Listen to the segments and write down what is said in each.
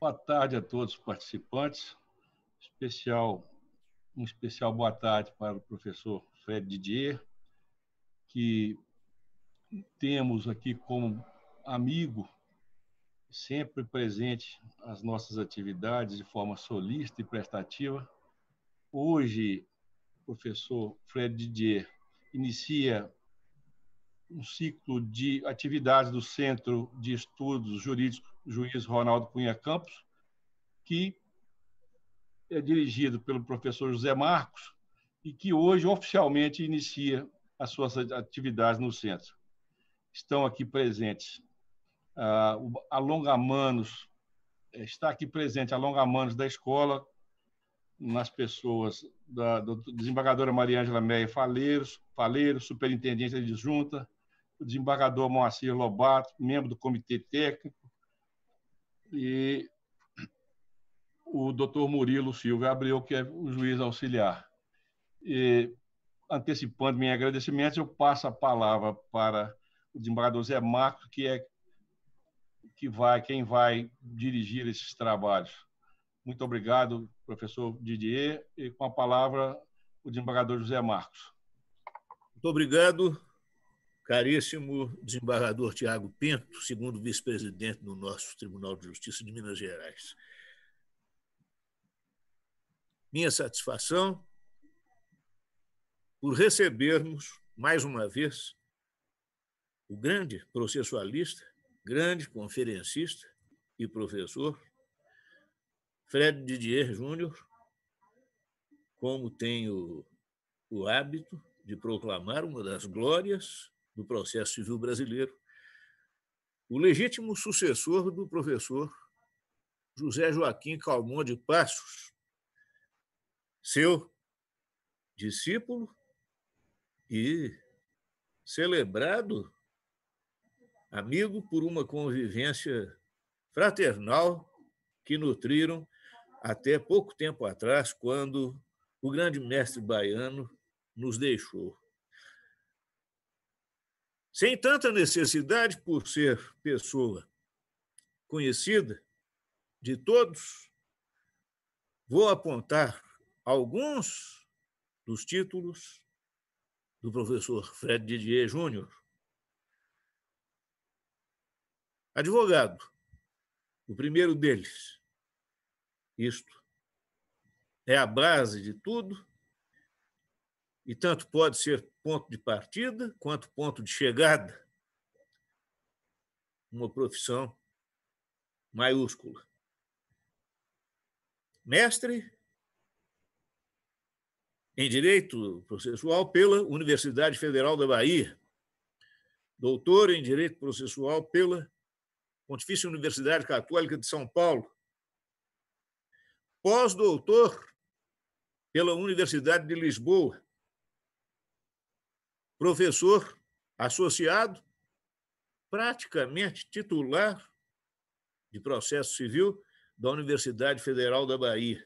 Boa tarde a todos os participantes. Um especial boa tarde para o professor Fred Didier, que temos aqui como amigo, sempre presente às nossas atividades de forma solícita e prestativa. Hoje, o professor Fred Didier inicia um ciclo de atividades do Centro de Estudos Jurídicos Juiz Ronaldo Cunha Campos, que é dirigido pelo professor José Marcos e que hoje oficialmente inicia as suas atividades no centro. Estão aqui presentes o Alongamanos, está aqui presente a Alongamanos da escola, nas pessoas da desembargadora Maria Ângela Meia Faleiro, superintendente de junta, o desembargador Moacir Lobato, membro do comitê técnico, e o doutor Murilo Silva Abreu, que é o juiz auxiliar. E, antecipando meus agradecimentos, eu passo a palavra para o desembargador Zé Marcos, quem vai dirigir esses trabalhos. Muito obrigado, professor Didier, e com a palavra o desembargador José Marcos. Muito obrigado, caríssimo desembargador Tiago Pinto, segundo vice-presidente do nosso Tribunal de Justiça de Minas Gerais. Minha satisfação por recebermos, mais uma vez, o grande processualista, grande conferencista e professor, Fred Didier Júnior, como tenho o hábito de proclamar uma das glórias do processo civil brasileiro, o legítimo sucessor do professor José Joaquim Calmon de Passos, seu discípulo e celebrado amigo por uma convivência fraternal que nutriram até pouco tempo atrás, quando o grande mestre baiano nos deixou. Sem tanta necessidade, por ser pessoa conhecida de todos, vou apontar alguns dos títulos do professor Fred Didier Júnior. Advogado, o primeiro deles. Isto é a base de tudo, e tanto pode ser ponto de partida quanto ponto de chegada. Uma profissão maiúscula. Mestre em Direito Processual pela Universidade Federal da Bahia. Doutor em Direito Processual pela Pontifícia Universidade Católica de São Paulo. Pós-doutor pela Universidade de Lisboa. Professor associado, praticamente titular de processo civil da Universidade Federal da Bahia.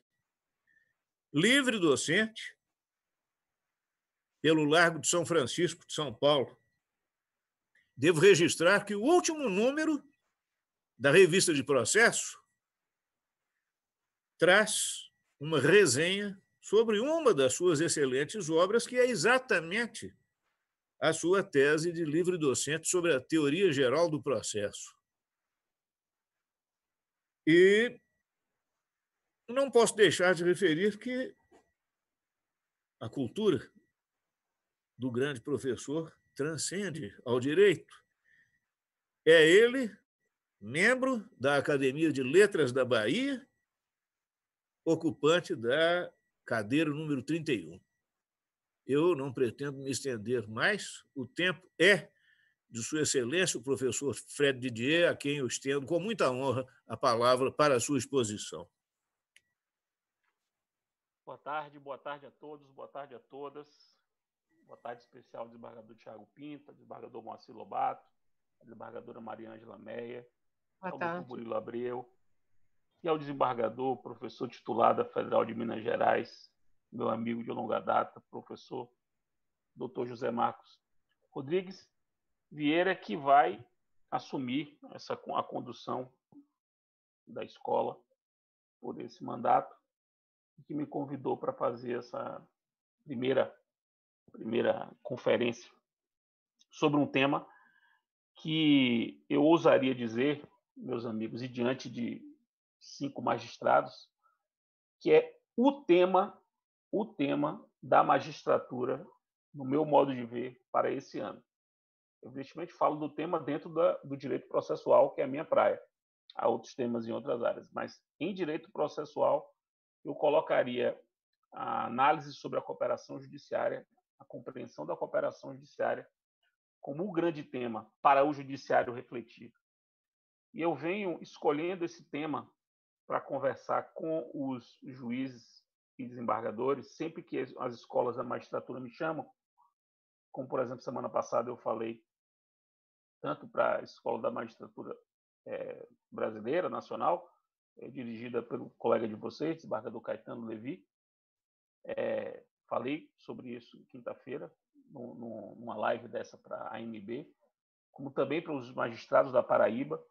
Livre docente pelo Largo de São Francisco de São Paulo. Devo registrar que o último número da revista de processo traz uma resenha sobre uma das suas excelentes obras, que é exatamente a sua tese de livre docente sobre a teoria geral do processo. E não posso deixar de referir que a cultura do grande professor transcende ao direito. É ele, membro da Academia de Letras da Bahia, ocupante da cadeira número 31. Eu não pretendo me estender mais, o tempo é de Sua Excelência, o professor Fred Didier, a quem eu estendo com muita honra a palavra para a sua exposição. Boa tarde a todos, boa tarde a todas. Boa tarde especial ao desembargador Tiago Pinto, ao desembargador Moacir Lobato, à desembargadora Maria Ângela Meia, ao doutor Murilo Abreu e ao desembargador, professor titular da Federal de Minas Gerais, meu amigo de longa data, professor doutor José Marcos Rodrigues Vieira, que vai assumir a condução da escola por esse mandato, que me convidou para fazer essa primeira conferência sobre um tema que eu ousaria dizer, meus amigos, e diante de 5 magistrados, que é o tema da magistratura, no meu modo de ver, para esse ano. Evidentemente, falo do tema dentro do direito processual, que é a minha praia. Há outros temas em outras áreas, mas em direito processual, eu colocaria a análise sobre a cooperação judiciária, a compreensão da cooperação judiciária, como um grande tema para o judiciário refletir. E eu venho escolhendo esse tema para conversar com os juízes e desembargadores, sempre que as escolas da magistratura me chamam, como, por exemplo, semana passada eu falei tanto para a Escola da Magistratura Brasileira, Nacional, dirigida pelo colega de vocês, desembargador Caetano Levi. Falei sobre isso quinta-feira, numa live dessa para a AMB, como também para os magistrados da Paraíba.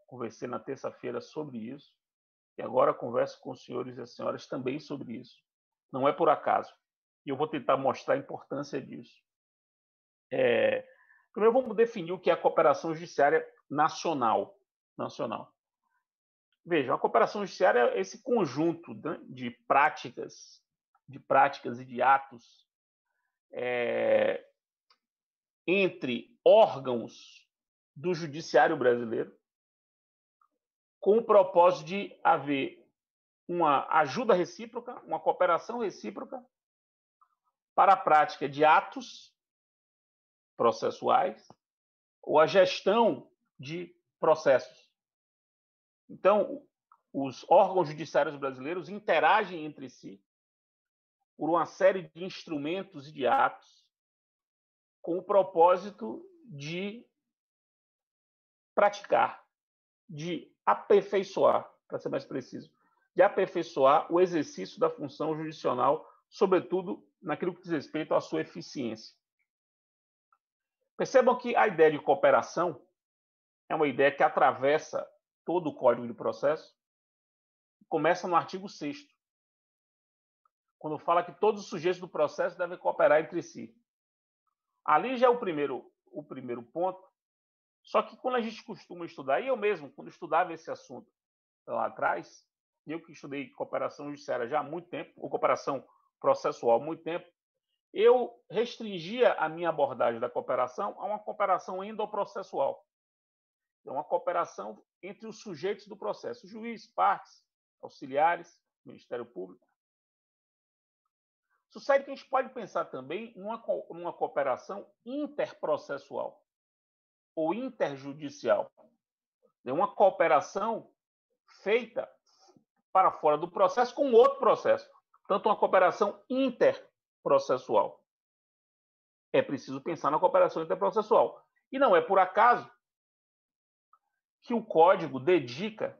Conversei na terça-feira sobre isso, e agora converso com os senhores e as senhoras também sobre isso. Não é por acaso. E eu vou tentar mostrar a importância disso. Primeiro, vamos definir o que é a cooperação judiciária nacional. Veja, a cooperação judiciária é esse conjunto de práticas e de atos entre órgãos do judiciário brasileiro, com o propósito de haver uma ajuda recíproca, uma cooperação recíproca para a prática de atos processuais ou a gestão de processos. Então, os órgãos judiciários brasileiros interagem entre si por uma série de instrumentos e de atos com o propósito de praticar, de aperfeiçoar, para ser mais preciso, de aperfeiçoar o exercício da função jurisdicional, sobretudo naquilo que diz respeito à sua eficiência. Percebam que a ideia de cooperação é uma ideia que atravessa todo o Código de Processo, começa no artigo 6º, quando fala que todos os sujeitos do processo devem cooperar entre si. Ali já é o primeiro ponto, só que quando a gente costuma estudar, e eu mesmo, quando estudava esse assunto lá atrás, eu que estudei cooperação judiciária já há muito tempo, ou cooperação processual há muito tempo, eu restringia a minha abordagem da cooperação a uma cooperação endoprocessual. É uma cooperação entre os sujeitos do processo, juiz, partes, auxiliares, Ministério Público. Sucede que a gente pode pensar também numa cooperação interprocessual ou interjudicial. É uma cooperação feita para fora do processo com outro processo. Portanto, uma cooperação interprocessual. É preciso pensar na cooperação interprocessual. E não é por acaso que o Código dedica,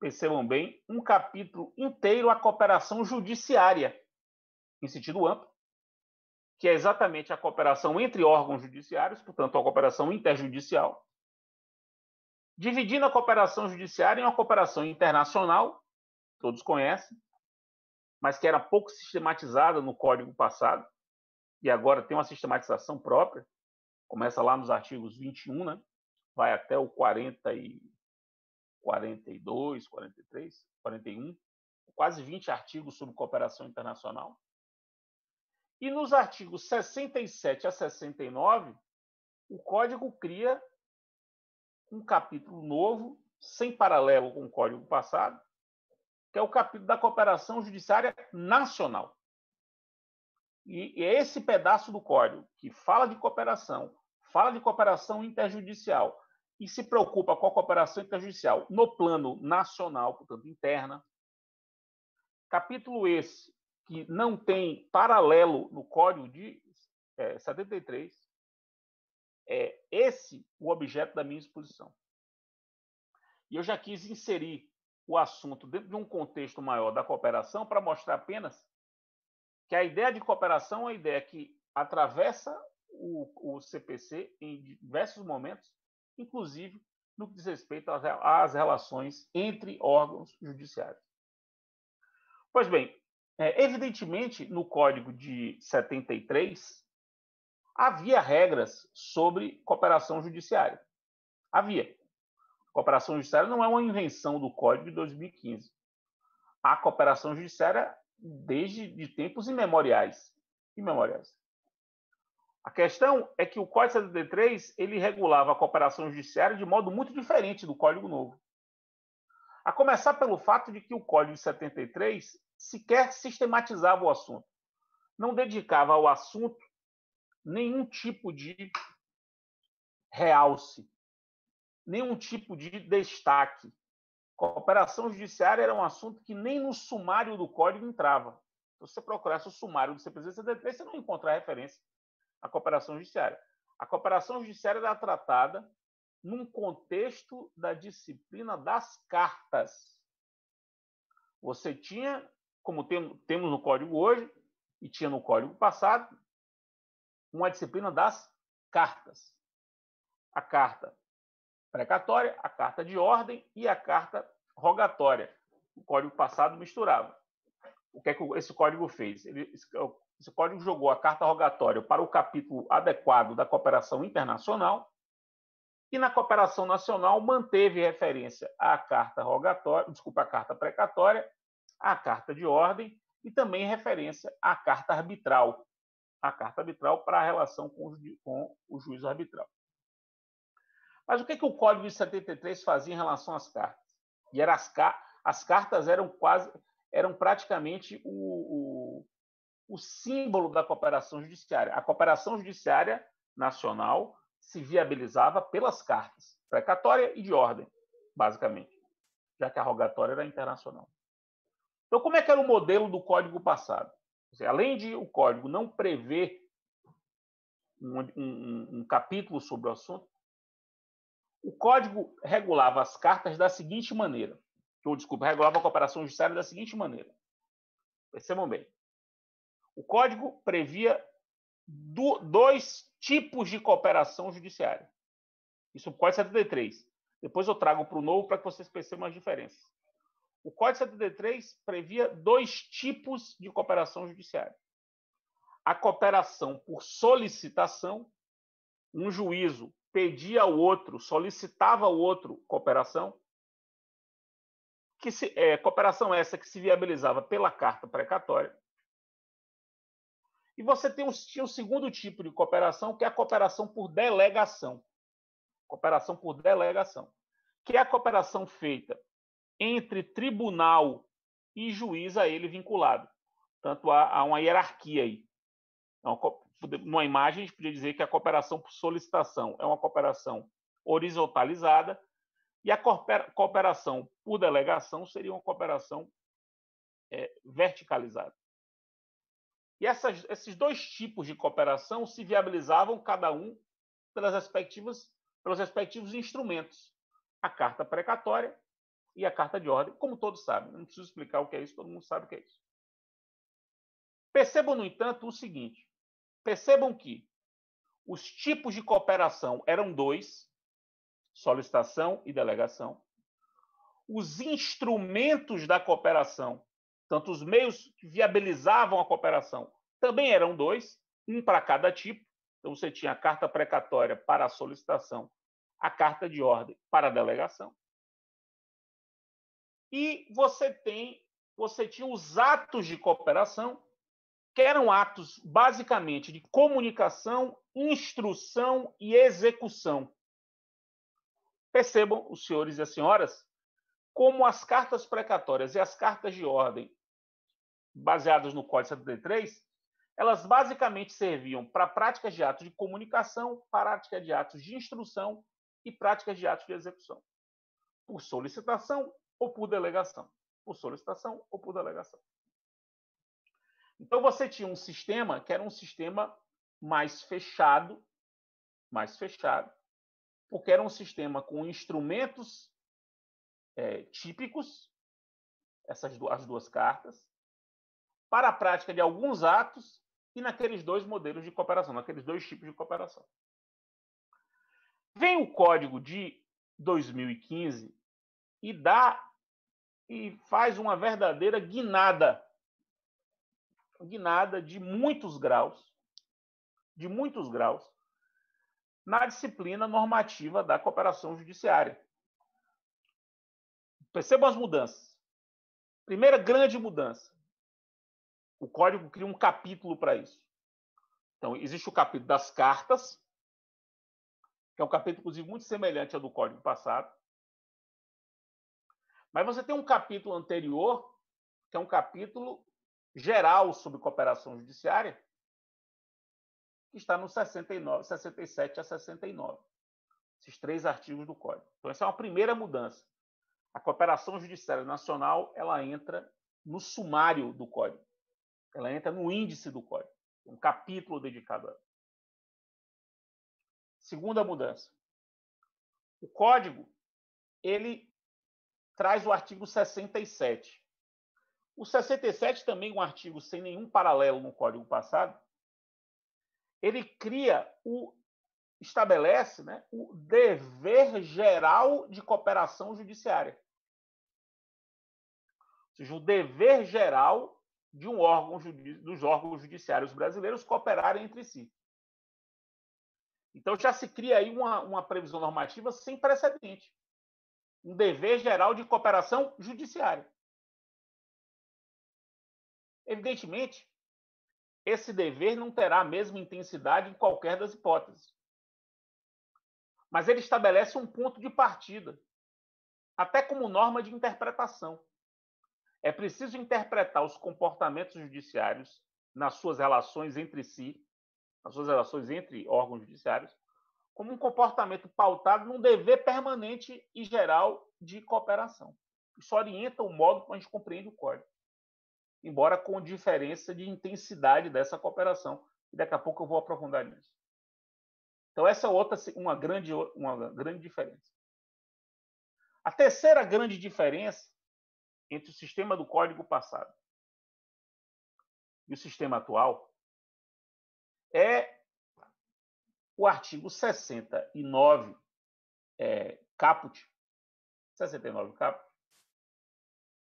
percebam bem, um capítulo inteiro à cooperação judiciária, em sentido amplo, que é exatamente a cooperação entre órgãos judiciários, portanto, a cooperação interjudicial, dividindo a cooperação judiciária em uma cooperação internacional, todos conhecem, mas que era pouco sistematizada no Código passado, e agora tem uma sistematização própria, começa lá nos artigos 21, né? Vai até o 42, 43, 41, quase 20 artigos sobre cooperação internacional. E nos artigos 67 a 69, o Código cria um capítulo novo, sem paralelo com o Código passado, que é o capítulo da cooperação judiciária nacional. E é esse pedaço do Código que fala de cooperação interjudicial e se preocupa com a cooperação interjudicial no plano nacional, portanto, interna. Capítulo esse que não tem paralelo no Código de 73. É esse o objeto da minha exposição. E eu já quis inserir o assunto dentro de um contexto maior da cooperação para mostrar apenas que a ideia de cooperação é uma ideia que atravessa o CPC em diversos momentos, inclusive no que diz respeito às relações entre órgãos judiciários. Pois bem, evidentemente, no Código de 73, havia regras sobre cooperação judiciária. Havia. Cooperação judiciária não é uma invenção do Código de 2015. Há cooperação judiciária desde de tempos imemoriais. A questão é que o Código de 73 ele regulava a cooperação judiciária de modo muito diferente do Código Novo. A começar pelo fato de que o Código de 73 sequer sistematizava o assunto. Não dedicava ao assunto nenhum tipo de realce, nenhum tipo de destaque. Cooperação judiciária era um assunto que nem no sumário do Código entrava. Se você procurasse o sumário do CPC 73, você não ia encontrar referência à cooperação judiciária. A cooperação judiciária era tratada num contexto da disciplina das cartas. Você tinha, como temos no Código hoje, e tinha no Código passado, uma disciplina das cartas. A carta precatória, a carta de ordem e a carta rogatória. O Código passado misturava. O que é que esse Código fez? Esse Código jogou a carta rogatória para o capítulo adequado da cooperação internacional e na cooperação nacional manteve referência à carta rogatória, a carta precatória, à carta de ordem e também referência à carta arbitral. A carta arbitral para a relação com o juízo arbitral. Mas o que o Código de 73 fazia em relação às cartas? E as cartas eram praticamente o símbolo da cooperação judiciária. A cooperação judiciária nacional se viabilizava pelas cartas, precatória e de ordem, basicamente, já que a rogatória era internacional. Então, como é que era o modelo do Código passado? Além de o Código não prever um capítulo sobre o assunto, o Código regulava as cartas da seguinte maneira. Regulava a cooperação judiciária da seguinte maneira. Percebam bem. O Código previa dois tipos de cooperação judiciária. Isso no Código 73. Depois eu trago para o novo para que vocês percebam as diferenças. O Código 73 previa dois tipos de cooperação judiciária. A cooperação por solicitação, um juízo pedia ao outro, solicitava ao outro cooperação, cooperação essa que se viabilizava pela carta precatória. E você tinha o segundo tipo de cooperação, que é a cooperação por delegação. Cooperação por delegação, que é a cooperação feita entre tribunal e juiz a ele vinculado. Portanto, há uma hierarquia aí. Numa imagem, a gente podia dizer que a cooperação por solicitação é uma cooperação horizontalizada e a cooperação por delegação seria uma cooperação verticalizada. E esses dois tipos de cooperação se viabilizavam cada um pelos respectivos instrumentos. A carta precatória e a carta de ordem, como todos sabem. Não preciso explicar o que é isso, todo mundo sabe o que é isso. Percebam, no entanto, o seguinte. Percebam que os tipos de cooperação eram dois, solicitação e delegação. Os instrumentos da cooperação, tanto os meios que viabilizavam a cooperação, também eram dois, um para cada tipo. Então, você tinha a carta precatória para a solicitação, a carta de ordem para a delegação. E você tinha os atos de cooperação, que eram atos basicamente de comunicação, instrução e execução. Percebam, os senhores e as senhoras, como as cartas precatórias e as cartas de ordem, baseadas no Código 73, elas basicamente serviam para práticas de atos de comunicação, práticas de atos de instrução e práticas de atos de execução. Por solicitação ou por delegação. Por solicitação ou por delegação. Então, você tinha um sistema que era um sistema mais fechado, porque era um sistema com instrumentos típicos, as duas cartas, para a prática de alguns atos e naqueles dois modelos de cooperação, naqueles dois tipos de cooperação. Vem o Código de 2015 e dá e faz uma verdadeira guinada de muitos graus, na disciplina normativa da cooperação judiciária. Percebam as mudanças. Primeira grande mudança. O Código cria um capítulo para isso. Então, existe o capítulo das cartas, que é um capítulo, inclusive, muito semelhante ao do Código passado. Mas você tem um capítulo anterior, que é um capítulo geral sobre cooperação judiciária, que está no 69, 67 a 69. Esses 3 artigos do Código. Então, essa é uma primeira mudança. A cooperação judiciária nacional, ela entra no sumário do Código. Ela entra no índice do Código. Um capítulo dedicado a ela. Segunda mudança. O Código, ele traz o artigo 67. O 67 também é um artigo sem nenhum paralelo no Código passado. Ele estabelece, né, o dever geral de cooperação judiciária. Ou seja, o dever geral de dos órgãos judiciários brasileiros cooperarem entre si. Então, já se cria aí uma previsão normativa sem precedente. Um dever geral de cooperação judiciária. Evidentemente, esse dever não terá a mesma intensidade em qualquer das hipóteses. Mas ele estabelece um ponto de partida, até como norma de interpretação. É preciso interpretar os comportamentos judiciários nas suas relações entre si, nas suas relações entre órgãos judiciários, como um comportamento pautado num dever permanente e geral de cooperação. Isso orienta o modo como a gente compreende o Código, embora com diferença de intensidade dessa cooperação. E daqui a pouco eu vou aprofundar nisso. Então, essa é uma grande diferença. A terceira grande diferença entre o sistema do Código passado e o sistema atual é o artigo 69, caput, 69 caput,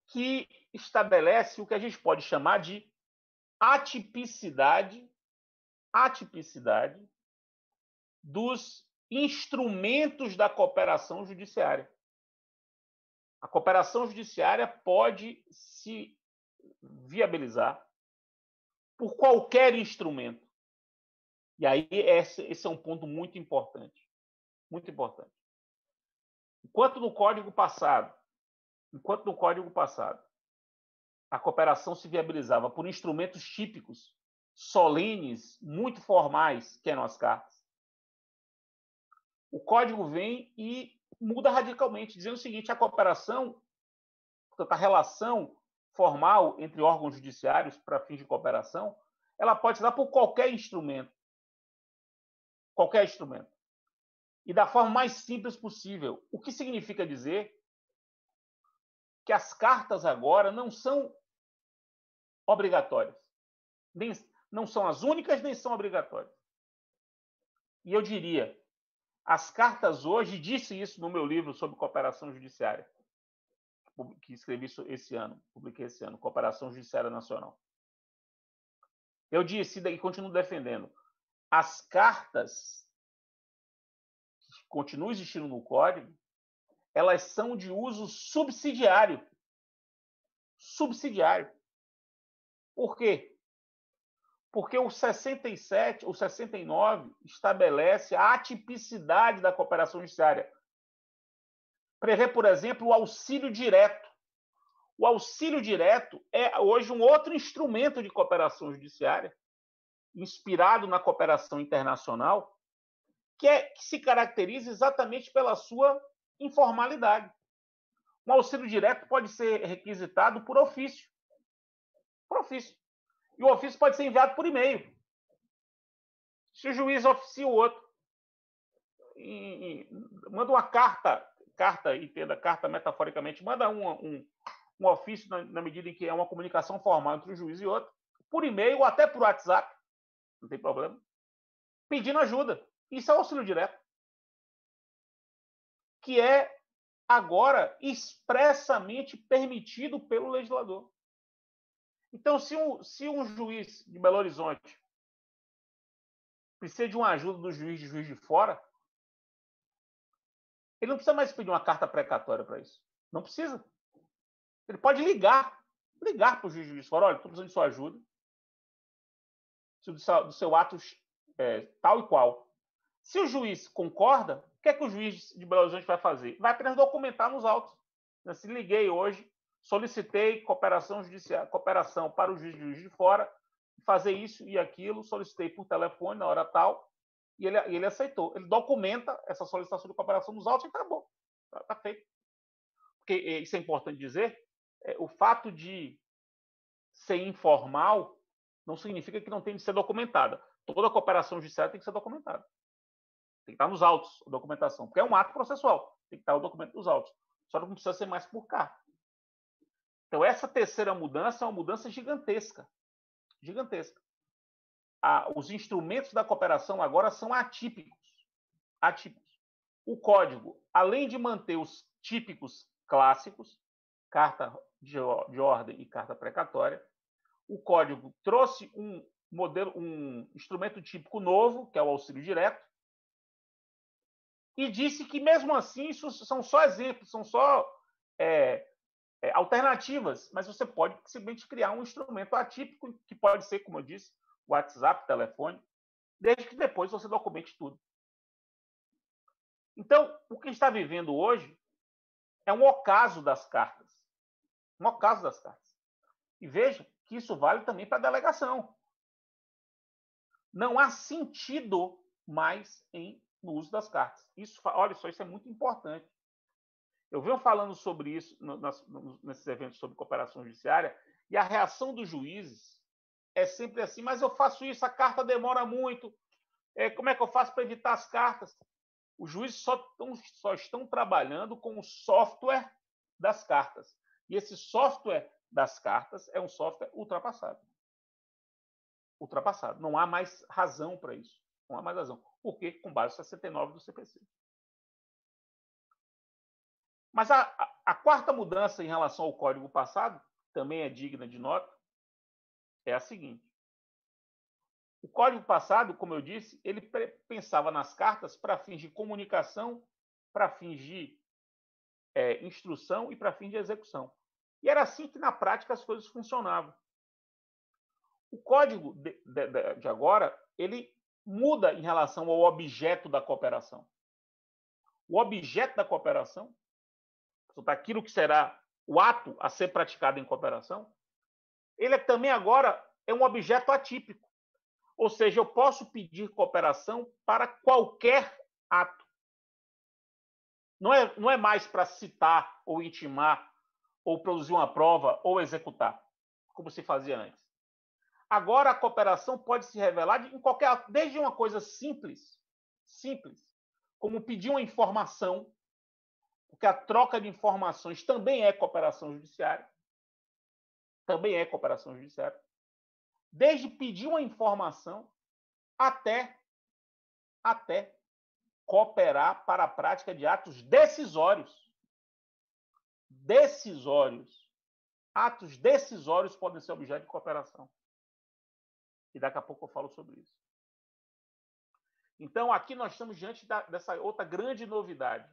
que estabelece o que a gente pode chamar de atipicidade dos instrumentos da cooperação judiciária. A cooperação judiciária pode se viabilizar por qualquer instrumento. E aí esse é um ponto muito importante. Muito importante. Enquanto no Código passado, a cooperação se viabilizava por instrumentos típicos, solenes, muito formais, que eram as cartas, o Código vem e muda radicalmente, dizendo o seguinte: a cooperação, portanto, a relação formal entre órgãos judiciários para fins de cooperação, ela pode se dar por qualquer instrumento. Qualquer instrumento. E da forma mais simples possível. O que significa dizer que as cartas agora não são obrigatórias. Não são as únicas, nem são obrigatórias. E eu diria, as cartas hoje, disse isso no meu livro sobre cooperação judiciária, que escrevi esse ano, publiquei esse ano, Cooperação Judiciária Nacional. Eu disse, e continuo defendendo, as cartas que continuam existindo no Código, elas são de uso subsidiário. Subsidiário. Por quê? Porque o 67, o 69 estabelece a atipicidade da cooperação judiciária. Prevê, por exemplo, o auxílio direto. O auxílio direto é hoje um outro instrumento de cooperação judiciária, inspirado na cooperação internacional, que se caracteriza exatamente pela sua informalidade. Um auxílio direto pode ser requisitado por ofício. Por ofício. E o ofício pode ser enviado por e-mail. Se o juiz oficia o outro, manda uma carta, entenda, carta metaforicamente, manda um ofício na medida em que é uma comunicação formal entre o juiz e outro, por e-mail ou até por WhatsApp, não tem problema, pedindo ajuda. Isso é auxílio direto, que é agora expressamente permitido pelo legislador. Então, se um juiz de Belo Horizonte precisa de uma ajuda do juiz de fora, ele não precisa mais pedir uma carta precatória para isso. Não precisa. Ele pode ligar para o juiz de fora: olha, estou precisando de sua ajuda, do seu ato tal e qual. Se o juiz concorda, o que é que o juiz de Belo Horizonte vai fazer? Vai apenas documentar nos autos. Se liguei hoje, solicitei cooperação para o juiz de fora, fazer isso e aquilo, solicitei por telefone na hora tal, e ele aceitou. Ele documenta essa solicitação de cooperação nos autos e acabou. Está feito. Porque isso é importante dizer, o fato de ser informal não significa que não tem de ser documentada. Toda cooperação judiciária tem que ser documentada. Tem que estar nos autos a documentação, porque é um ato processual. Tem que estar o documento dos autos. Só não precisa ser mais por carta. Então, essa terceira mudança é uma mudança gigantesca. Gigantesca. Os instrumentos da cooperação agora são atípicos. Atípicos. O código, além de manter os típicos clássicos, carta de ordem e carta precatória, o código trouxe um instrumento típico novo, que é o auxílio direto, e disse que, mesmo assim, isso são só exemplos, são só alternativas, mas você pode simplesmente criar um instrumento atípico, que pode ser, como eu disse, WhatsApp, telefone, desde que depois você documente tudo. Então, o que está vivendo hoje é um ocaso das cartas. Um ocaso das cartas. E veja que isso vale também para a delegação. Não há sentido mais no uso das cartas. Olha só, isso é muito importante. Eu venho falando sobre isso nesses eventos sobre cooperação judiciária, e a reação dos juízes é sempre assim: mas eu faço isso, a carta demora muito, como é que eu faço para evitar as cartas? Os juízes só estão trabalhando com o software das cartas. E esse software das cartas é um software ultrapassado. Ultrapassado. Não há mais razão para isso. Não há mais razão. Por quê? Com base em 69 do CPC. Mas a quarta mudança em relação ao código passado, também é digna de nota, é a seguinte. O código passado, como eu disse, ele pensava nas cartas para fins de comunicação, para fins de instrução e para fins de execução. E era assim que, na prática, as coisas funcionavam. O código de agora, ele muda em relação ao objeto da cooperação. O objeto da cooperação, aquilo que será o ato a ser praticado em cooperação, ele também agora é um objeto atípico. Ou seja, eu posso pedir cooperação para qualquer ato. Não é mais para citar ou intimar, ou produzir uma prova, ou executar, como se fazia antes. Agora a cooperação pode se revelar em qualquer ato, desde uma coisa simples, como pedir uma informação, porque a troca de informações também é cooperação judiciária. Também é cooperação judiciária. Desde pedir uma informação até cooperar para a prática de atos decisórios. Decisórios. Atos decisórios podem ser objeto de cooperação. E daqui a pouco eu falo sobre isso. Então, aqui nós estamos diante dessa outra grande novidade,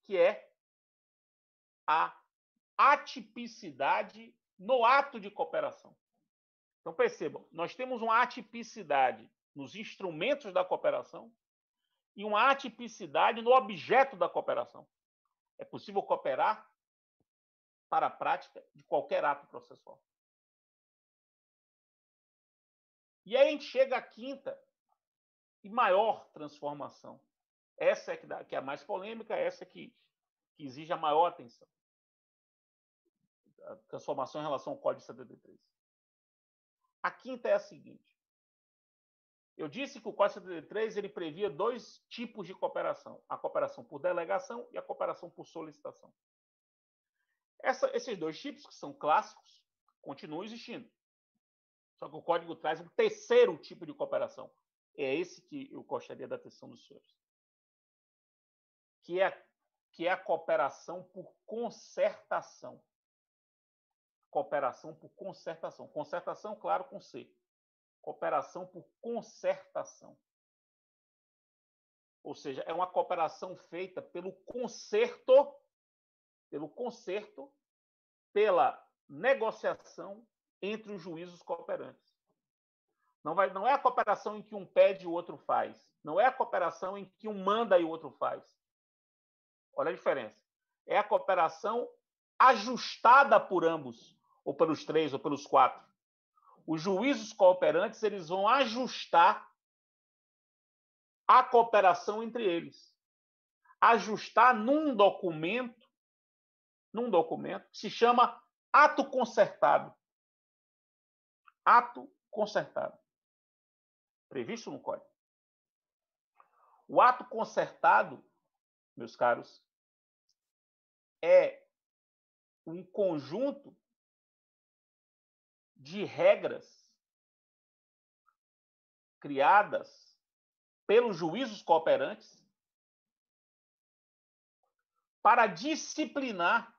que é a atipicidade no ato de cooperação. Então, percebam, nós temos uma atipicidade nos instrumentos da cooperação e uma atipicidade no objeto da cooperação. É possível cooperar para a prática de qualquer ato processual. E aí a gente chega à quinta e maior transformação. Essa que é a mais polêmica, essa que exige a maior atenção. A transformação em relação ao Código 73. A quinta é a seguinte. Eu disse que o Código 73 ele previa dois tipos de cooperação. A cooperação por delegação e a cooperação por solicitação. Esses dois tipos, que são clássicos, continuam existindo. Só que o Código traz um terceiro tipo de cooperação. É esse que eu gostaria da atenção dos senhores. Que é que é a cooperação por concertação. Cooperação por concertação. Concertação, claro, com C. Cooperação por concertação. Ou seja, é uma cooperação feita pelo concerto, pela negociação entre os juízos cooperantes. Não é a cooperação em que um pede e o outro faz. Não é a cooperação em que um manda e o outro faz. Olha a diferença. É a cooperação ajustada por ambos, ou pelos três, ou pelos quatro. Os juízos cooperantes, eles vão ajustar a cooperação entre eles. Ajustar num documento que se chama ato concertado. Ato concertado. Previsto no Código. O ato concertado, meus caros, é um conjunto de regras criadas pelos juízos cooperantes para disciplinar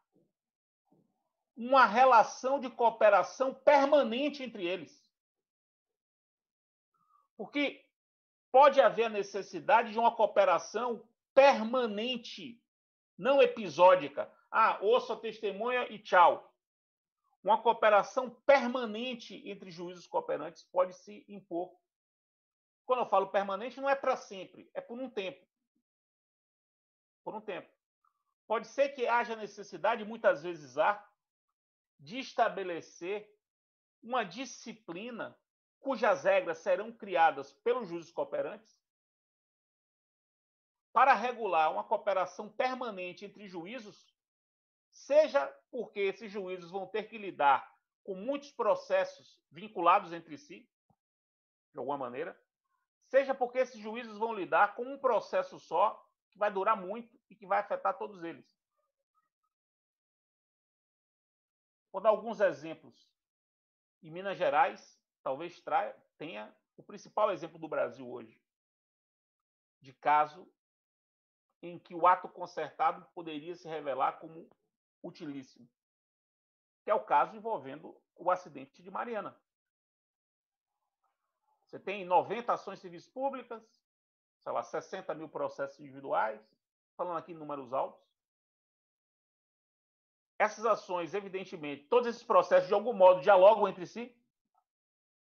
uma relação de cooperação permanente entre eles. Porque pode haver a necessidade de uma cooperação permanente, não episódica. Ouço a testemunha e tchau. Uma cooperação permanente entre juízos cooperantes pode se impor. Quando eu falo permanente, não é para sempre, é por um tempo. Por um tempo. Pode ser que haja necessidade, muitas vezes há, de estabelecer uma disciplina cujas regras serão criadas pelos juízes cooperantes para regular uma cooperação permanente entre juízos, seja porque esses juízos vão ter que lidar com muitos processos vinculados entre si, de alguma maneira, seja porque esses juízes vão lidar com um processo só, que vai durar muito e que vai afetar todos eles. Vou dar alguns exemplos. Em Minas Gerais, talvez tenha o principal exemplo do Brasil hoje, de caso em que o ato concertado poderia se revelar como utilíssimo, que é o caso envolvendo o acidente de Mariana. Você tem 90 ações civis públicas, 60 mil processos individuais, falando aqui em números altos. Essas ações, evidentemente, todos esses processos, de algum modo, dialogam entre si,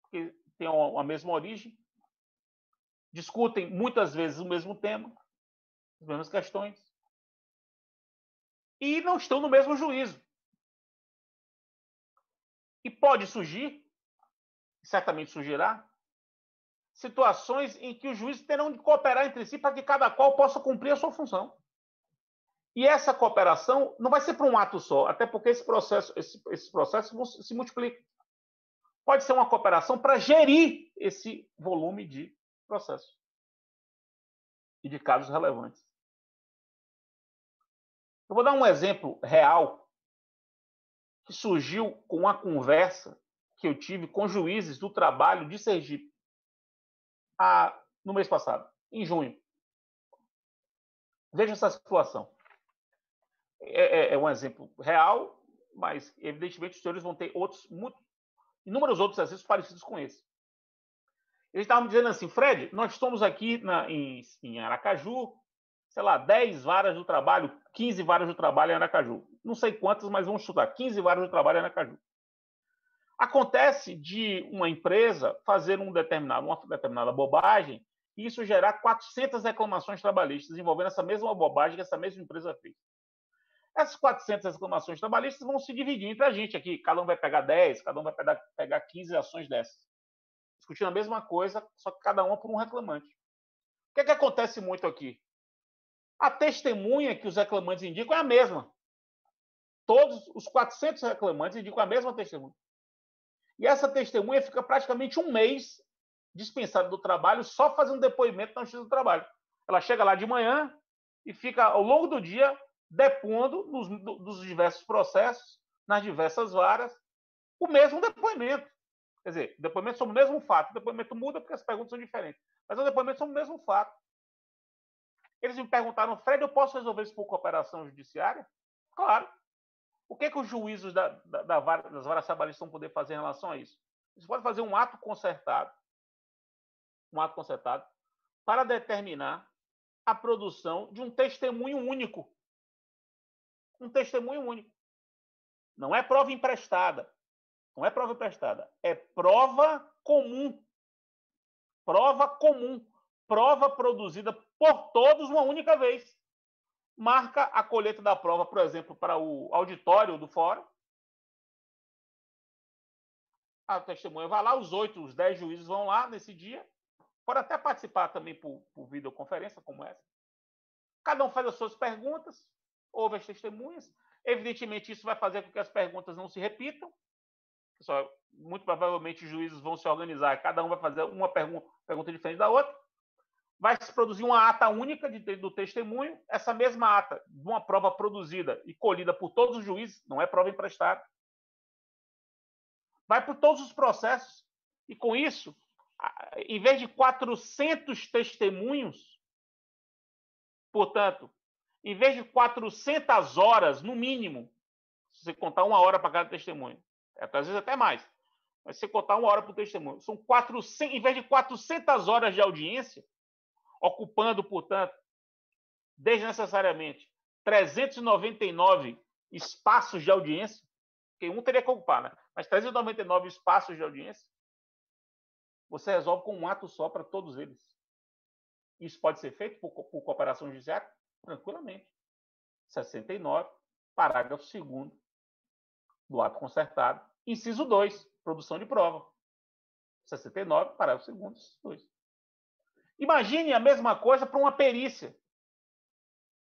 porque têm a mesma origem, discutem muitas vezes o mesmo tema, as mesmas questões, e não estão no mesmo juízo. E pode surgir, certamente surgirá, situações em que os juízes terão de cooperar entre si para que cada qual possa cumprir a sua função. E essa cooperação não vai ser para um ato só, até porque esses processos vão se multiplicam. Pode ser uma cooperação para gerir esse volume de processos e de casos relevantes. Eu vou dar um exemplo real que surgiu com uma conversa que eu tive com juízes do trabalho de Sergipe no mês passado, em junho. Veja essa situação. É um exemplo real, mas, evidentemente, os senhores vão ter inúmeros outros exemplos parecidos com esse. Eles estavam dizendo assim, Fred, nós estamos aqui em Aracaju, 10 varas do trabalho, 15 varas do trabalho em Aracaju. Não sei quantas, mas vamos chutar, 15 varas do trabalho em Aracaju. Acontece de uma empresa fazer uma determinada bobagem e isso gerar 400 reclamações trabalhistas envolvendo essa mesma bobagem que essa mesma empresa fez. Essas 400 reclamações trabalhistas vão se dividir entre a gente aqui. Cada um vai pegar 10, cada um vai pegar 15 ações dessas. Discutindo a mesma coisa, só que cada uma por um reclamante. O que é que acontece muito aqui? A testemunha que os reclamantes indicam é a mesma. Todos os 400 reclamantes indicam a mesma testemunha. E essa testemunha fica praticamente um mês dispensada do trabalho só fazendo depoimento na Justiça do Trabalho. Ela chega lá de manhã e fica, ao longo do dia, depondo nos diversos processos, nas diversas varas, o mesmo depoimento. Quer dizer, depoimento sobre o mesmo fato. O depoimento muda porque as perguntas são diferentes. Mas o depoimento sobre o mesmo fato. Eles me perguntaram, Fred, eu posso resolver isso por cooperação judiciária? Claro. O que os juízos das varas trabalhistas vão poder fazer em relação a isso? Eles podem fazer um ato concertado para determinar a produção de um testemunho único. Um testemunho único. Não é prova emprestada. Não é prova emprestada. É prova comum. Prova comum. Prova produzida por todos uma única vez. Marca a colheita da prova, por exemplo, para o auditório do fórum. A testemunha vai lá, os 10 juízes vão lá nesse dia. Pode até participar também por videoconferência, como essa. Cada um faz as suas perguntas, ouve as testemunhas. Evidentemente, isso vai fazer com que as perguntas não se repitam. Muito provavelmente, os juízes vão se organizar. Cada um vai fazer uma pergunta diferente da outra. Vai se produzir uma ata única do testemunho. Essa mesma ata, de uma prova produzida e colhida por todos os juízes, não é prova emprestada. Vai por todos os processos. E, com isso, em vez de 400 testemunhos, portanto, em vez de 400 horas, no mínimo, se você contar 1 hora para cada testemunho, às vezes até mais, mas se você contar 1 hora para o testemunho, são 400, em vez de 400 horas de audiência, ocupando, portanto, desnecessariamente 399 espaços de audiência, que um teria que ocupar, né? Mas 399 espaços de audiência, você resolve com um ato só para todos eles. Isso pode ser feito por cooperação judiciária? Tranquilamente. 69, parágrafo 2º do ato concertado. Inciso 2, produção de prova. 69, parágrafo 2º, inciso 2. Imagine a mesma coisa para uma perícia.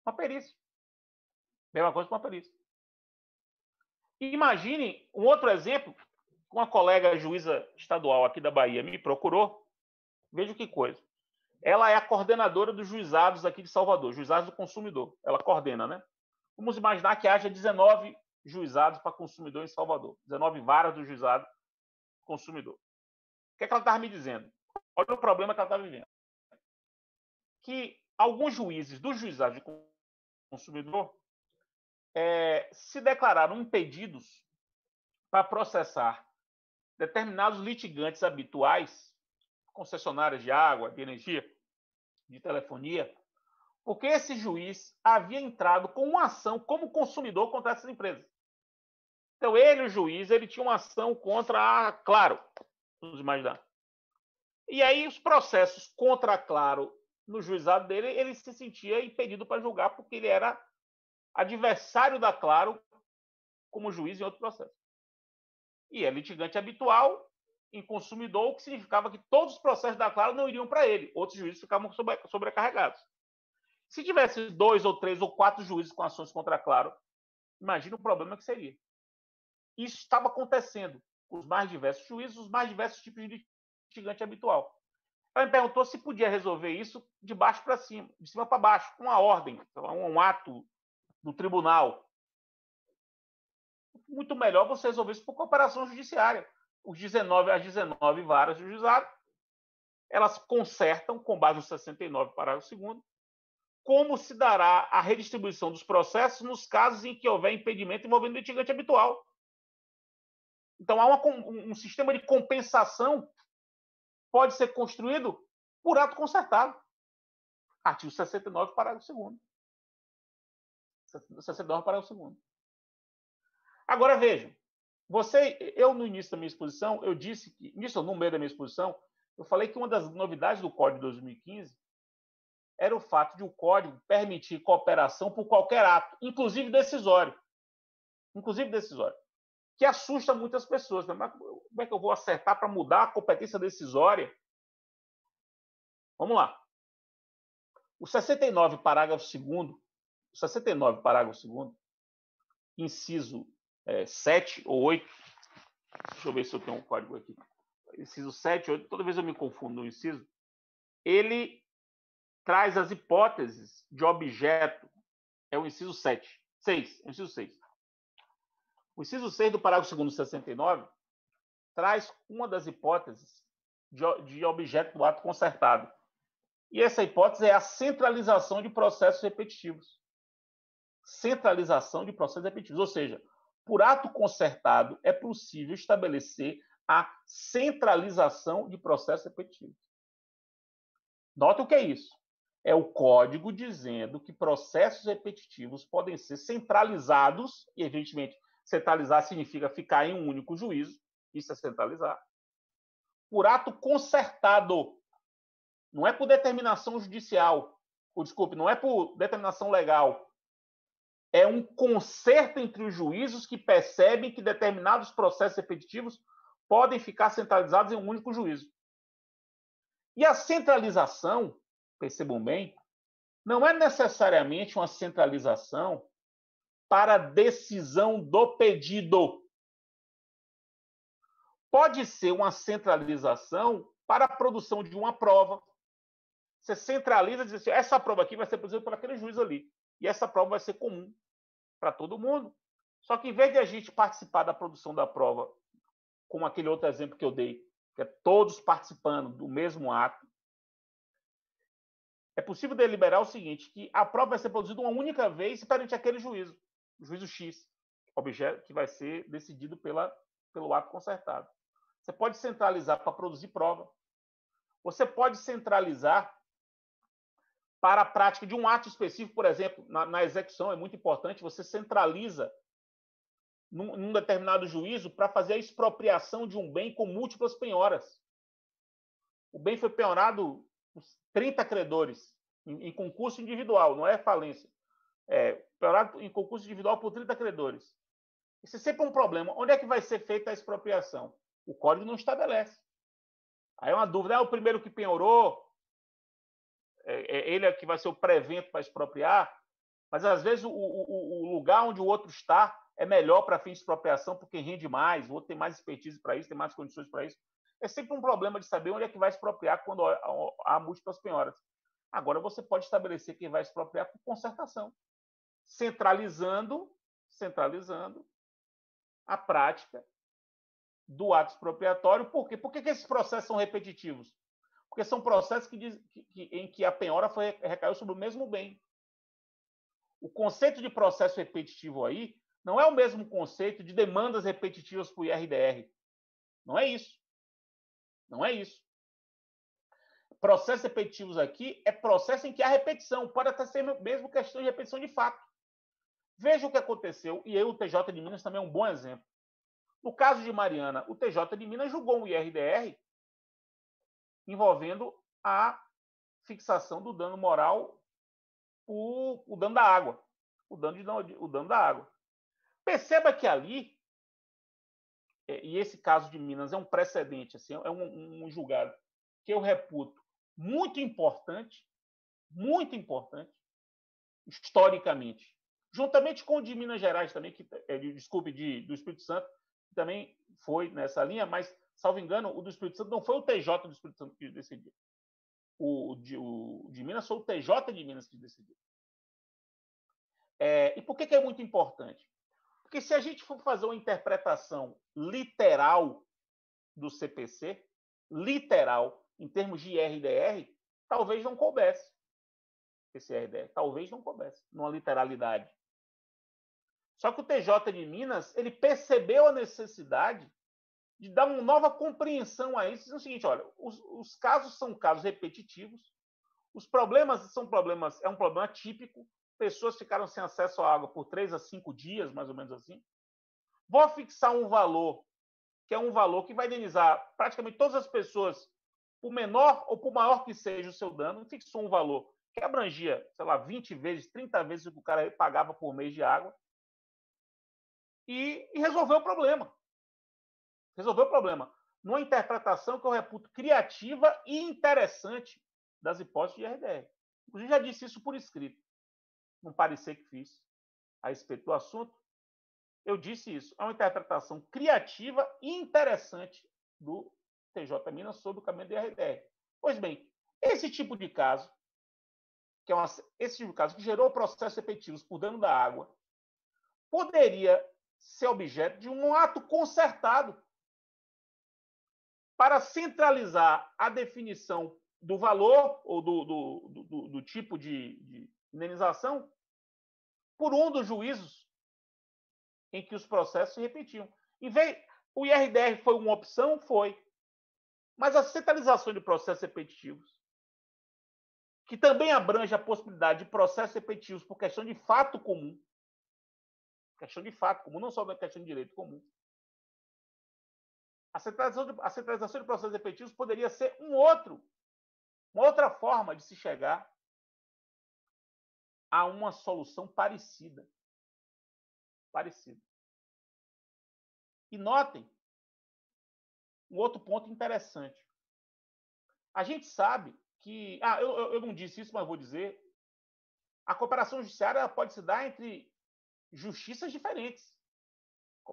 Uma perícia. Mesma coisa para uma perícia. Imagine um outro exemplo. Uma colega juíza estadual aqui da Bahia me procurou. Veja que coisa. Ela é a coordenadora dos juizados aqui de Salvador, juizados do consumidor. Ela coordena, né? Vamos imaginar que haja 19 juizados para consumidor em Salvador. 19 varas do juizado consumidor. O que ela estava me dizendo? Olha o problema que ela estava vivendo. Que alguns juízes dos juizados de consumidor se declararam impedidos para processar determinados litigantes habituais, concessionárias de água, de energia, de telefonia, porque esse juiz havia entrado com uma ação como consumidor contra essas empresas. Então, ele, o juiz, ele tinha uma ação contra a Claro, vamos imaginar. E aí, os processos contra a Claro, no juizado dele, ele se sentia impedido para julgar, porque ele era adversário da Claro como juiz em outro processo. E é litigante habitual em consumidor, o que significava que todos os processos da Claro não iriam para ele. Outros juízes ficavam sobrecarregados. Se tivesse 2 ou 3 ou 4 juízes com ações contra a Claro, imagina o problema que seria. Isso estava acontecendo. Os mais diversos juízes, os mais diversos tipos de litigante habitual. Ela me perguntou se podia resolver isso de baixo para cima, de cima para baixo, com uma ordem, um ato do tribunal. Muito melhor você resolver isso por cooperação judiciária. As 19 varas do juizado, elas consertam, com base no 69, parágrafo 2º, como se dará a redistribuição dos processos nos casos em que houver impedimento envolvendo litigante habitual. Então, há um sistema de compensação pode ser construído por ato concertado. Artigo 69, parágrafo 2º. 69, parágrafo 2º. Agora, vejam. Eu, no início da minha exposição, eu disse que, no meio da minha exposição, eu falei que uma das novidades do Código de 2015 era o fato de o Código permitir cooperação por qualquer ato, inclusive decisório. Que assusta muitas pessoas. Né? Como é que eu vou acertar para mudar a competência decisória? Vamos lá. O 69, parágrafo 2º, inciso 7 ou 8, deixa eu ver se eu tenho um código aqui. Inciso 7, 8, toda vez eu me confundo no inciso, ele traz as hipóteses de objeto, é o inciso 6. O inciso 6 do parágrafo 2º do 69 traz uma das hipóteses de objeto do ato concertado. E essa hipótese é a centralização de processos repetitivos. Centralização de processos repetitivos. Ou seja, por ato concertado, é possível estabelecer a centralização de processos repetitivos. Nota o que é isso. É o código dizendo que processos repetitivos podem ser centralizados, e, evidentemente, centralizar significa ficar em um único juízo, isso é centralizar, por ato concertado. Não é por determinação judicial, desculpe, não é por determinação legal. É um concerto entre os juízos que percebem que determinados processos repetitivos podem ficar centralizados em um único juízo. E a centralização, percebam bem, não é necessariamente uma centralização para a decisão do pedido. Pode ser uma centralização para a produção de uma prova. Você centraliza e diz assim, essa prova aqui vai ser produzida por aquele juiz ali. E essa prova vai ser comum para todo mundo. Só que, em vez de a gente participar da produção da prova, como aquele outro exemplo que eu dei, que é todos participando do mesmo ato, é possível deliberar o seguinte, que a prova vai ser produzida uma única vez perante aquele juízo, o juízo X, objeto que vai ser decidido pelo ato concertado. Você pode centralizar para produzir prova. Você pode centralizar para a prática de um ato específico, por exemplo, na execução, é muito importante, você centraliza num determinado juízo para fazer a expropriação de um bem com múltiplas penhoras. O bem foi penhorado por 30 credores em concurso individual, não é falência. Penhorado em concurso individual por 30 credores. Isso é sempre um problema. Onde é que vai ser feita a expropriação? O código não estabelece. Aí é uma dúvida, o primeiro que penhorou, ele é que vai ser o prevento para expropriar, mas às vezes o lugar onde o outro está é melhor para fins de expropriação, porque rende mais, o outro tem mais expertise para isso, tem mais condições para isso. É sempre um problema de saber onde é que vai expropriar quando há múltiplas penhoras. Agora você pode estabelecer quem vai expropriar por concertação, centralizando a prática do ato expropriatório. Por quê? Por que esses processos são repetitivos? Porque são processos em que a penhora recaiu sobre o mesmo bem. O conceito de processo repetitivo aí não é o mesmo conceito de demandas repetitivas para o IRDR. Não é isso. Não é isso. Processos repetitivos aqui é processo em que há repetição. Pode até ser mesmo questão de repetição de fato. Veja o que aconteceu, e aí o TJ de Minas também é um bom exemplo. No caso de Mariana, o TJ de Minas julgou um IRDR envolvendo a fixação do dano moral, o dano da água. O dano da água. Perceba que ali, e esse caso de Minas é um precedente, assim, é um julgado que eu reputo muito importante, historicamente, juntamente com o de Minas Gerais também, do Espírito Santo, que também foi nessa linha, mas, salvo engano, o do Espírito Santo não foi o TJ do Espírito Santo que decidiu. O de Minas foi o TJ de Minas que decidiu. E por que é muito importante? Porque se a gente for fazer uma interpretação literal do CPC, literal, em termos de IRDR, talvez não coubesse esse IRDR. Talvez não coubesse, numa literalidade. Só que o TJ de Minas, ele percebeu a necessidade de dar uma nova compreensão a isso. Diz o seguinte, olha, os casos são casos repetitivos, os problemas são problemas, é um problema típico, pessoas ficaram sem acesso à água por 3 a 5 dias, mais ou menos assim. Vou fixar um valor, que é um valor que vai indenizar praticamente todas as pessoas, por menor ou por maior que seja o seu dano. Fixou um valor que abrangia, sei lá, 20 vezes, 30 vezes o que o cara pagava por mês de água. E resolveu o problema. Resolveu o problema. Numa interpretação que eu reputo criativa e interessante das hipóteses de IRDR. Inclusive, já disse isso por escrito, num parecer que fiz a respeito do assunto. Eu disse isso. É uma interpretação criativa e interessante do TJ Minas sobre o caminho do IRDR. Pois bem, esse tipo de caso, que gerou processos repetitivos por dano da água, poderia ser objeto de um ato concertado para centralizar a definição do valor ou do tipo de indenização por um dos juízos em que os processos se repetiam. O IRDR foi uma opção? Foi. Mas a centralização de processos repetitivos, que também abrange a possibilidade de processos repetitivos por questão de fato comum, não só da questão de direito comum, a centralização de processos repetitivos poderia ser uma outra forma de se chegar a uma solução parecida. E notem um outro ponto interessante. A gente sabe que... eu não disse isso, mas vou dizer. A cooperação judiciária pode se dar entre justiças diferentes.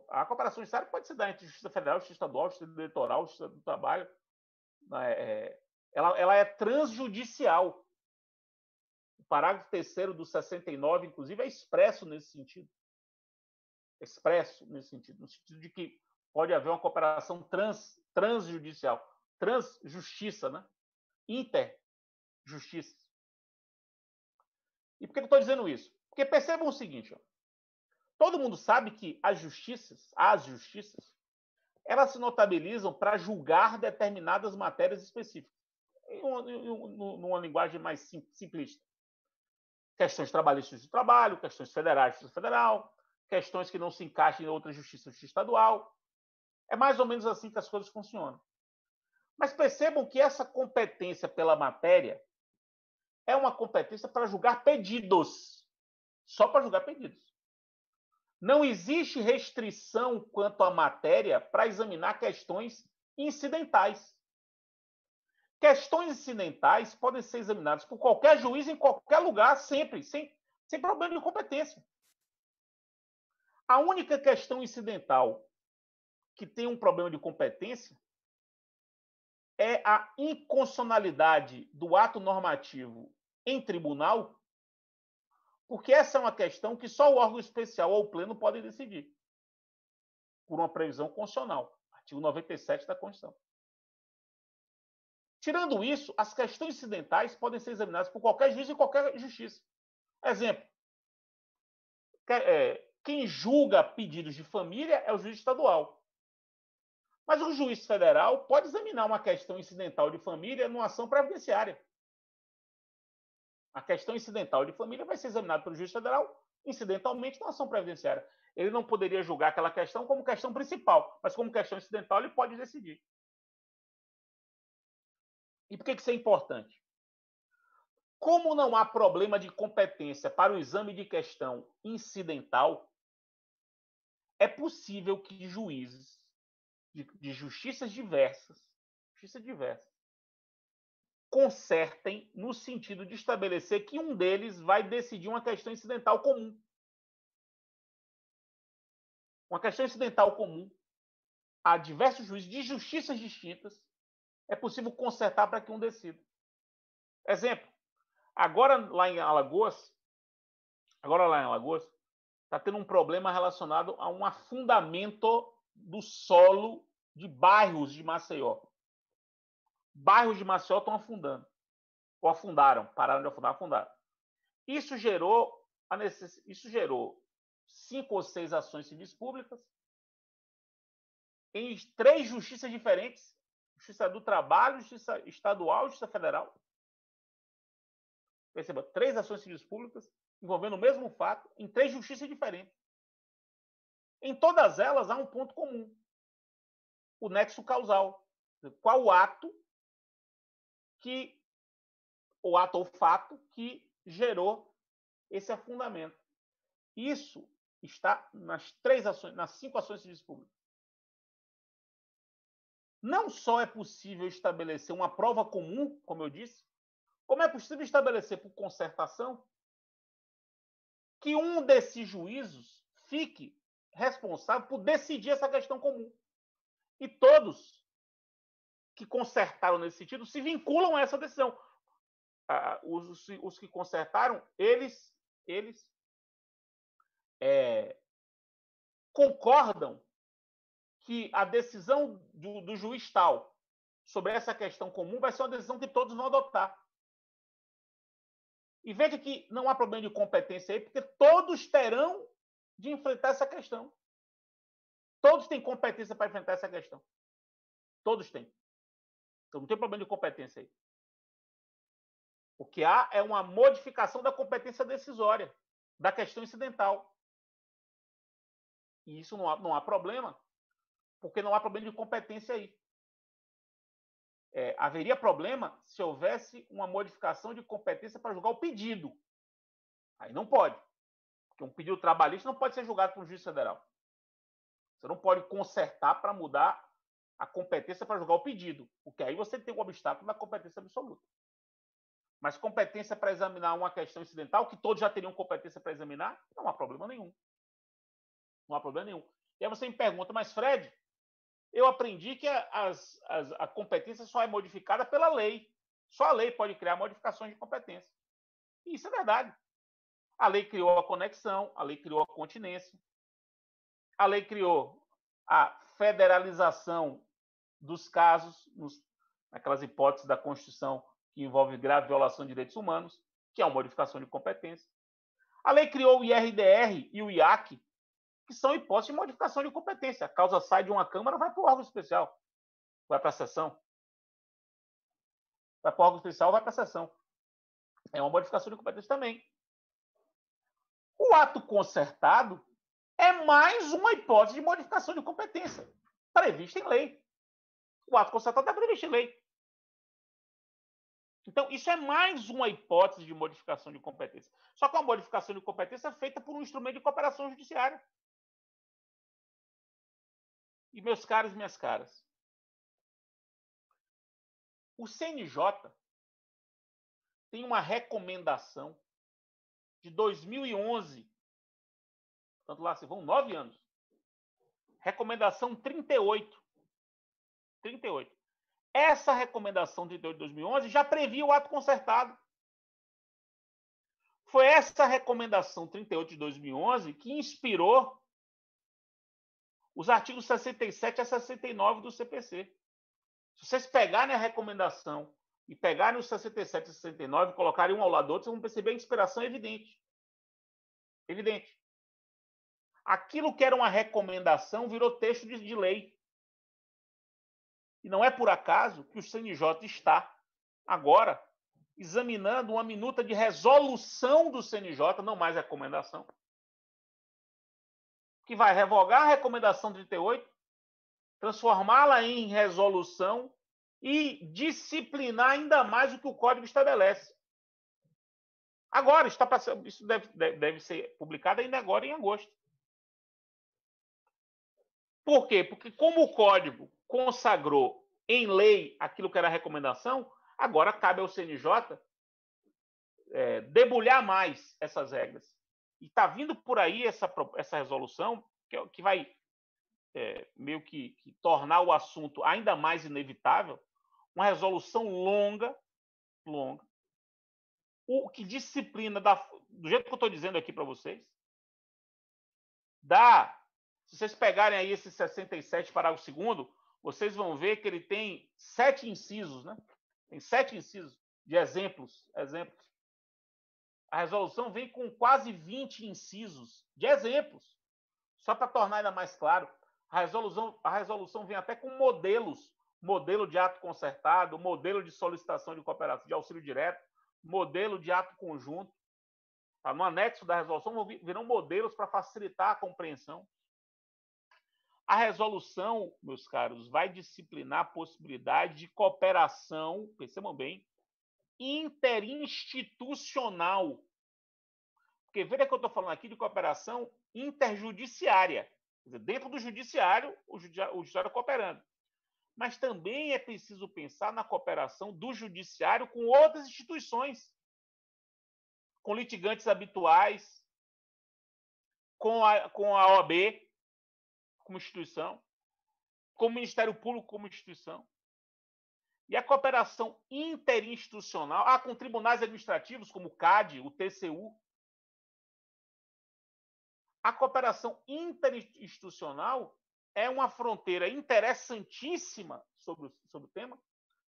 A cooperação judiciária pode se dar entre Justiça Federal, Justiça Estadual, Justiça Eleitoral, Justiça do Trabalho. Ela é transjudicial. O parágrafo 3º do 69, inclusive, é expresso nesse sentido. No sentido de que pode haver uma cooperação transjudicial. Transjustiça, né? Interjustiça. E por que eu estou dizendo isso? Porque percebam o seguinte, ó. Todo mundo sabe que as justiças, elas se notabilizam para julgar determinadas matérias específicas. Numa linguagem mais simplista. Questões trabalhistas de trabalho, questões federais de justiça federal, questões que não se encaixam em outra justiça estadual. É mais ou menos assim que as coisas funcionam. Mas percebam que essa competência pela matéria é uma competência para julgar pedidos. Só para julgar pedidos. Não existe restrição quanto à matéria para examinar questões incidentais. Questões incidentais podem ser examinadas por qualquer juiz em qualquer lugar, sempre, sem problema de competência. A única questão incidental que tem um problema de competência é a inconstitucionalidade do ato normativo em tribunal, porque essa é uma questão que só o órgão especial ou o pleno podem decidir, por uma previsão constitucional, artigo 97 da Constituição. Tirando isso, as questões incidentais podem ser examinadas por qualquer juiz em qualquer justiça. Exemplo, quem julga pedidos de família é o juiz estadual. Mas o juiz federal pode examinar uma questão incidental de família numa ação previdenciária. A questão incidental de família vai ser examinada pelo juiz federal incidentalmente numa ação previdenciária. Ele não poderia julgar aquela questão como questão principal, mas como questão incidental ele pode decidir. E por que isso é importante? Como não há problema de competência para o exame de questão incidental, é possível que juízes de justiças diversas, consertem no sentido de estabelecer que um deles vai decidir uma questão incidental comum. Uma questão incidental comum a diversos juízes de justiças distintas, é possível consertar para que um decida. Exemplo, agora lá em Alagoas, está tendo um problema relacionado a um afundamento do solo de bairros de Maceió. Bairros de Maceió estão afundando. Ou afundaram, pararam de afundar, afundaram. Isso gerou 5 ou 6 ações civis públicas em 3 justiças diferentes: Justiça do Trabalho, Justiça Estadual e Justiça Federal. Perceba, 3 ações civis públicas envolvendo o mesmo fato em 3 justiças diferentes. Em todas elas há um ponto comum: o nexo causal. Qual o ato ou fato que gerou esse afundamento? Isso está nas 5 ações civis públicas. Não só é possível estabelecer uma prova comum, como eu disse, como é possível estabelecer por concertação que um desses juízos fique responsável por decidir essa questão comum. E todos que concertaram nesse sentido se vinculam a essa decisão. Os que concertaram, eles concordam que a decisão do juiz tal sobre essa questão comum vai ser uma decisão que todos vão adotar. E veja que não há problema de competência aí, porque todos terão de enfrentar essa questão. Todos têm competência para enfrentar essa questão. Todos têm. Então não tem problema de competência aí. O que há é uma modificação da competência decisória, da questão incidental. E isso não há problema, porque não há problema de competência aí. Haveria problema se houvesse uma modificação de competência para julgar o pedido. Aí não pode. Porque um pedido trabalhista não pode ser julgado por um juiz federal. Você não pode consertar para mudar a competência para julgar o pedido, porque aí você tem um obstáculo na competência absoluta. Mas competência para examinar uma questão incidental, que todos já teriam competência para examinar, não há problema nenhum. Não há problema nenhum. E aí você me pergunta, mas Fred, eu aprendi que a competência só é modificada pela lei. Só a lei pode criar modificações de competência. E isso é verdade. A lei criou a conexão, a lei criou a continência, a lei criou a federalização dos casos, naquelas hipóteses da Constituição que envolve grave violação de direitos humanos, que é uma modificação de competência. A lei criou o IRDR e o IAC, que são hipóteses de modificação de competência. A causa sai de uma Câmara, vai para o órgão especial, vai para a sessão. Vai para o órgão especial, vai para a sessão. É uma modificação de competência também. O ato concertado é mais uma hipótese de modificação de competência, prevista em lei. O ato concertado está previsto em lei. Então, isso é mais uma hipótese de modificação de competência. Só que uma modificação de competência feita por um instrumento de cooperação judiciária. E, meus caros e minhas caras, o CNJ tem uma recomendação de 2011. Portanto, lá se vão 9 anos. Recomendação 38. 38. Essa recomendação 38 de 2011 já previa o ato concertado. Foi essa recomendação 38 de 2011 que inspirou os artigos 67 a 69 do CPC. Se vocês pegarem a recomendação e pegarem os 67 e 69 e colocarem um ao lado do outro, vocês vão perceber a inspiração evidente. Evidente. Aquilo que era uma recomendação virou texto de lei. E não é por acaso que o CNJ está agora examinando uma minuta de resolução do CNJ, não mais recomendação, que vai revogar a recomendação 38, transformá-la em resolução e disciplinar ainda mais o que o Código estabelece. Agora, isso deve ser publicado ainda agora em agosto. Por quê? Porque como o Código consagrou em lei aquilo que era recomendação, agora cabe ao CNJ debulhar mais essas regras. E está vindo por aí essa resolução que vai meio que tornar o assunto ainda mais inevitável, uma resolução longa, o que disciplina, do jeito que eu estou dizendo aqui para vocês, se vocês pegarem aí esse 67, parágrafo 2º, vocês vão ver que ele tem 7 incisos, né? Tem 7 incisos de exemplos. A resolução vem com quase 20 incisos de exemplos. Só para tornar ainda mais claro, a resolução vem até com modelos. Modelo de ato concertado, modelo de solicitação de cooperação, de auxílio direto, modelo de ato conjunto. Tá? No anexo da resolução virão modelos para facilitar a compreensão. A resolução, meus caros, vai disciplinar a possibilidade de cooperação, percebam bem, interinstitucional. Porque veja que eu estou falando aqui de cooperação interjudiciária. Quer dizer, dentro do judiciário, o judiciário cooperando. Mas também é preciso pensar na cooperação do judiciário com outras instituições, com litigantes habituais, com a OAB como instituição, com o Ministério Público como instituição. E a cooperação interinstitucional, com tribunais administrativos como o CAD, o TCU. A cooperação interinstitucional é uma fronteira interessantíssima sobre o tema,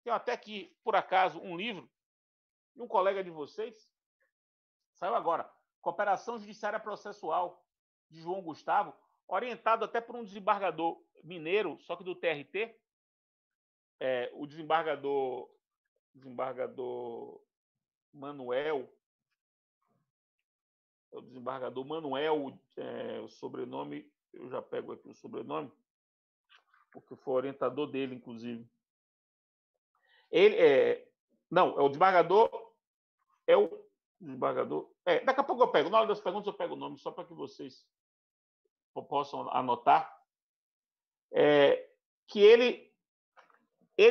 Tenho até aqui, por acaso, um livro de um colega de vocês, saiu agora, Cooperação Judiciária Processual, de João Gustavo, orientado até por um desembargador mineiro, só que do TRT, o desembargador Manuel, o sobrenome, eu já pego aqui o sobrenome, porque foi orientador dele, inclusive. Ele não, o desembargador, daqui a pouco eu pego, na hora das perguntas eu pego o nome, só para que vocês possam anotar, que ele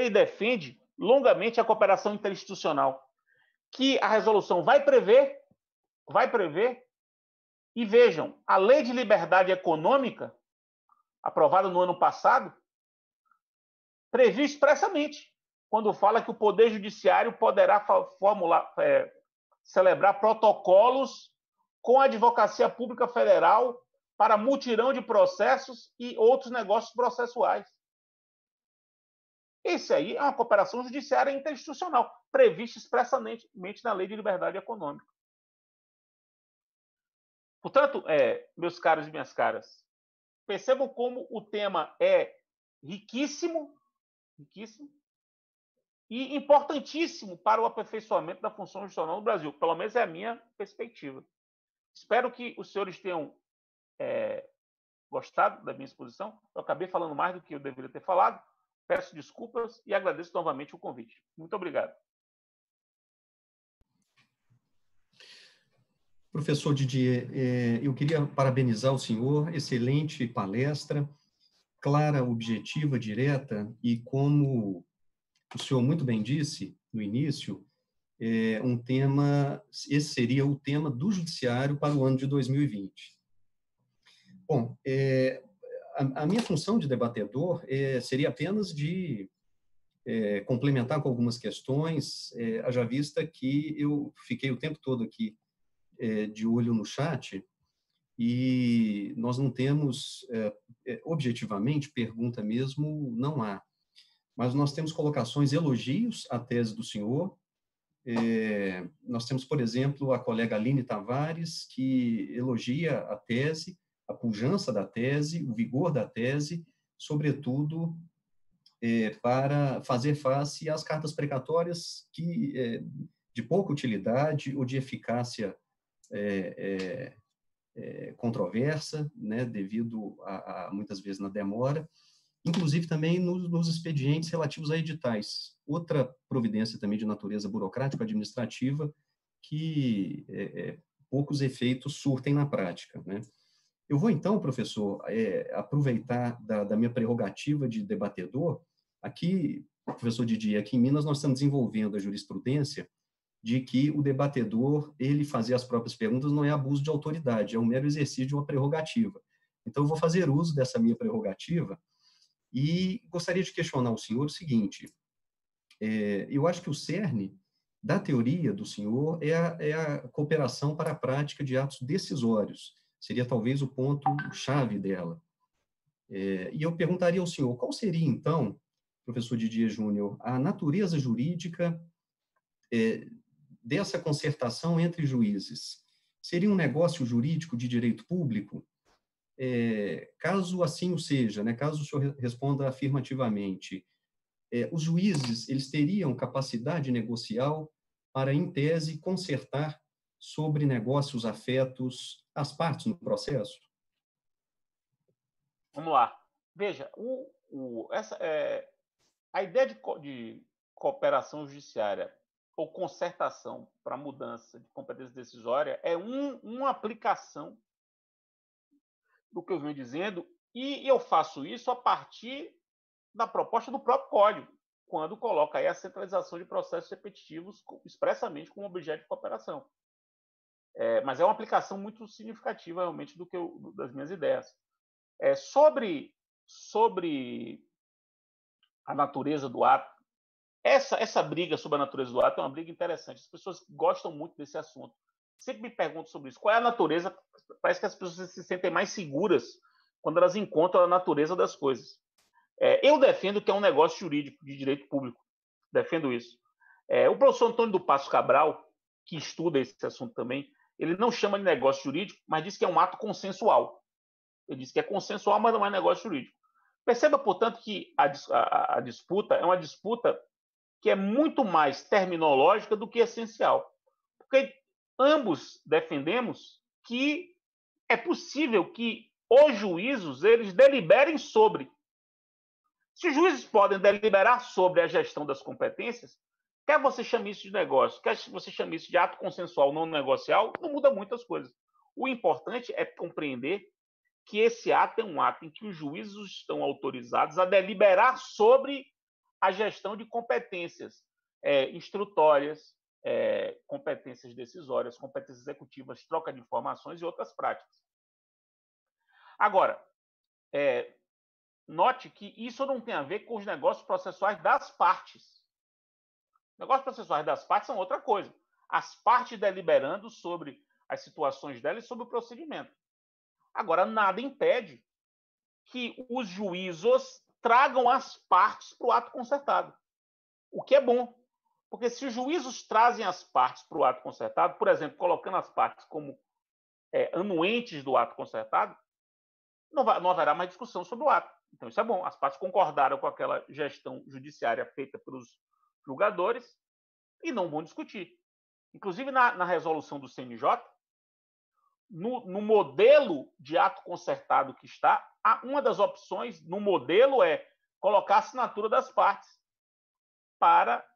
defende longamente a cooperação interinstitucional, que a resolução vai prever, e vejam, a Lei de Liberdade Econômica, aprovada no ano passado, previu expressamente, quando fala que o Poder Judiciário poderá celebrar protocolos com a Advocacia Pública Federal para mutirão de processos e outros negócios processuais. Esse aí é uma cooperação judiciária interinstitucional, prevista expressamente na Lei de Liberdade Econômica. Portanto, meus caros e minhas caras, percebam como o tema é riquíssimo e importantíssimo para o aperfeiçoamento da função jurisdicional no Brasil. Pelo menos é a minha perspectiva. Espero que os senhores tenham gostado da minha exposição. Eu acabei falando mais do que eu deveria ter falado. Peço desculpas e agradeço novamente o convite. Muito obrigado. Professor Didier, eu queria parabenizar o senhor, excelente palestra, clara, objetiva, direta, e como o senhor muito bem disse no início, esse seria o tema do Judiciário para o ano de 2020. Bom, a minha função de debatedor seria apenas de complementar com algumas questões, haja vista que eu fiquei o tempo todo aqui de olho no chat, e nós não temos, objetivamente, pergunta mesmo, não há. Mas nós temos colocações, elogios à tese do senhor. Nós temos, por exemplo, a colega Aline Tavares, que elogia a tese, a pujança da tese, o vigor da tese, sobretudo para fazer face às cartas precatórias de pouca utilidade ou de eficácia controversa, né, devido a muitas vezes na demora, inclusive também nos expedientes relativos a editais. Outra providência também de natureza burocrático-administrativa que poucos efeitos surtem na prática, né? Eu vou, então, professor, aproveitar da minha prerrogativa de debatedor. Aqui, professor Didier, aqui em Minas nós estamos desenvolvendo a jurisprudência de que o debatedor, ele fazer as próprias perguntas não é abuso de autoridade, é um mero exercício de uma prerrogativa. Então, eu vou fazer uso dessa minha prerrogativa e gostaria de questionar o senhor o seguinte: eu acho que o cerne da teoria do senhor é a cooperação para a prática de atos decisórios, seria talvez o ponto-chave dela. E eu perguntaria ao senhor, qual seria, então, professor Didier Júnior, a natureza jurídica dessa concertação entre juízes? Seria um negócio jurídico de direito público? Caso assim o seja, né, caso o senhor responda afirmativamente, os juízes, eles teriam capacidade negocial para, em tese, concertar sobre negócios afetos às partes no processo? Vamos lá. Veja, a ideia de cooperação judiciária ou concertação para mudança de competência decisória é uma aplicação do que eu venho dizendo, e eu faço isso a partir da proposta do próprio Código, quando coloca aí a centralização de processos repetitivos expressamente como objeto de cooperação. Mas é uma aplicação muito significativa, realmente, das minhas ideias. Sobre a natureza do ato, essa briga sobre a natureza do ato é uma briga interessante. As pessoas gostam muito desse assunto. Sempre me pergunto sobre isso. Qual é a natureza? Parece que as pessoas se sentem mais seguras quando elas encontram a natureza das coisas. Eu defendo que é um negócio jurídico de direito público. defendo isso. O professor Antônio do Passo Cabral, que estuda esse assunto também, ele não chama de negócio jurídico, mas diz que é um ato consensual. Ele diz que é consensual, mas não é negócio jurídico. Perceba, portanto, que a disputa é uma disputa que é muito mais terminológica do que essencial. Porque ambos defendemos que é possível que os juízos eles deliberem sobre. Se os juízes podem deliberar sobre a gestão das competências, quer você chame isso de negócio, quer você chame isso de ato consensual não negocial, não muda muitas coisas. O importante é compreender que esse ato é um ato em que os juízes estão autorizados a deliberar sobre a gestão de competências instrutórias, competências decisórias, competências executivas, troca de informações e outras práticas. Agora, note que isso não tem a ver com os negócios processuais das partes. Os negócios processuais das partes são outra coisa. As partes deliberando sobre as situações delas e sobre o procedimento. Agora, nada impede que os juízos tragam as partes para o ato concertado, o que é bom. Porque se os juízos trazem as partes para o ato concertado, por exemplo, colocando as partes como anuentes do ato concertado, não haverá mais discussão sobre o ato. Então, isso é bom. As partes concordaram com aquela gestão judiciária feita pelos julgadores e não vão discutir. Inclusive, na resolução do CNJ, no modelo de ato concertado que está, uma das opções no modelo é colocar a assinatura das partes para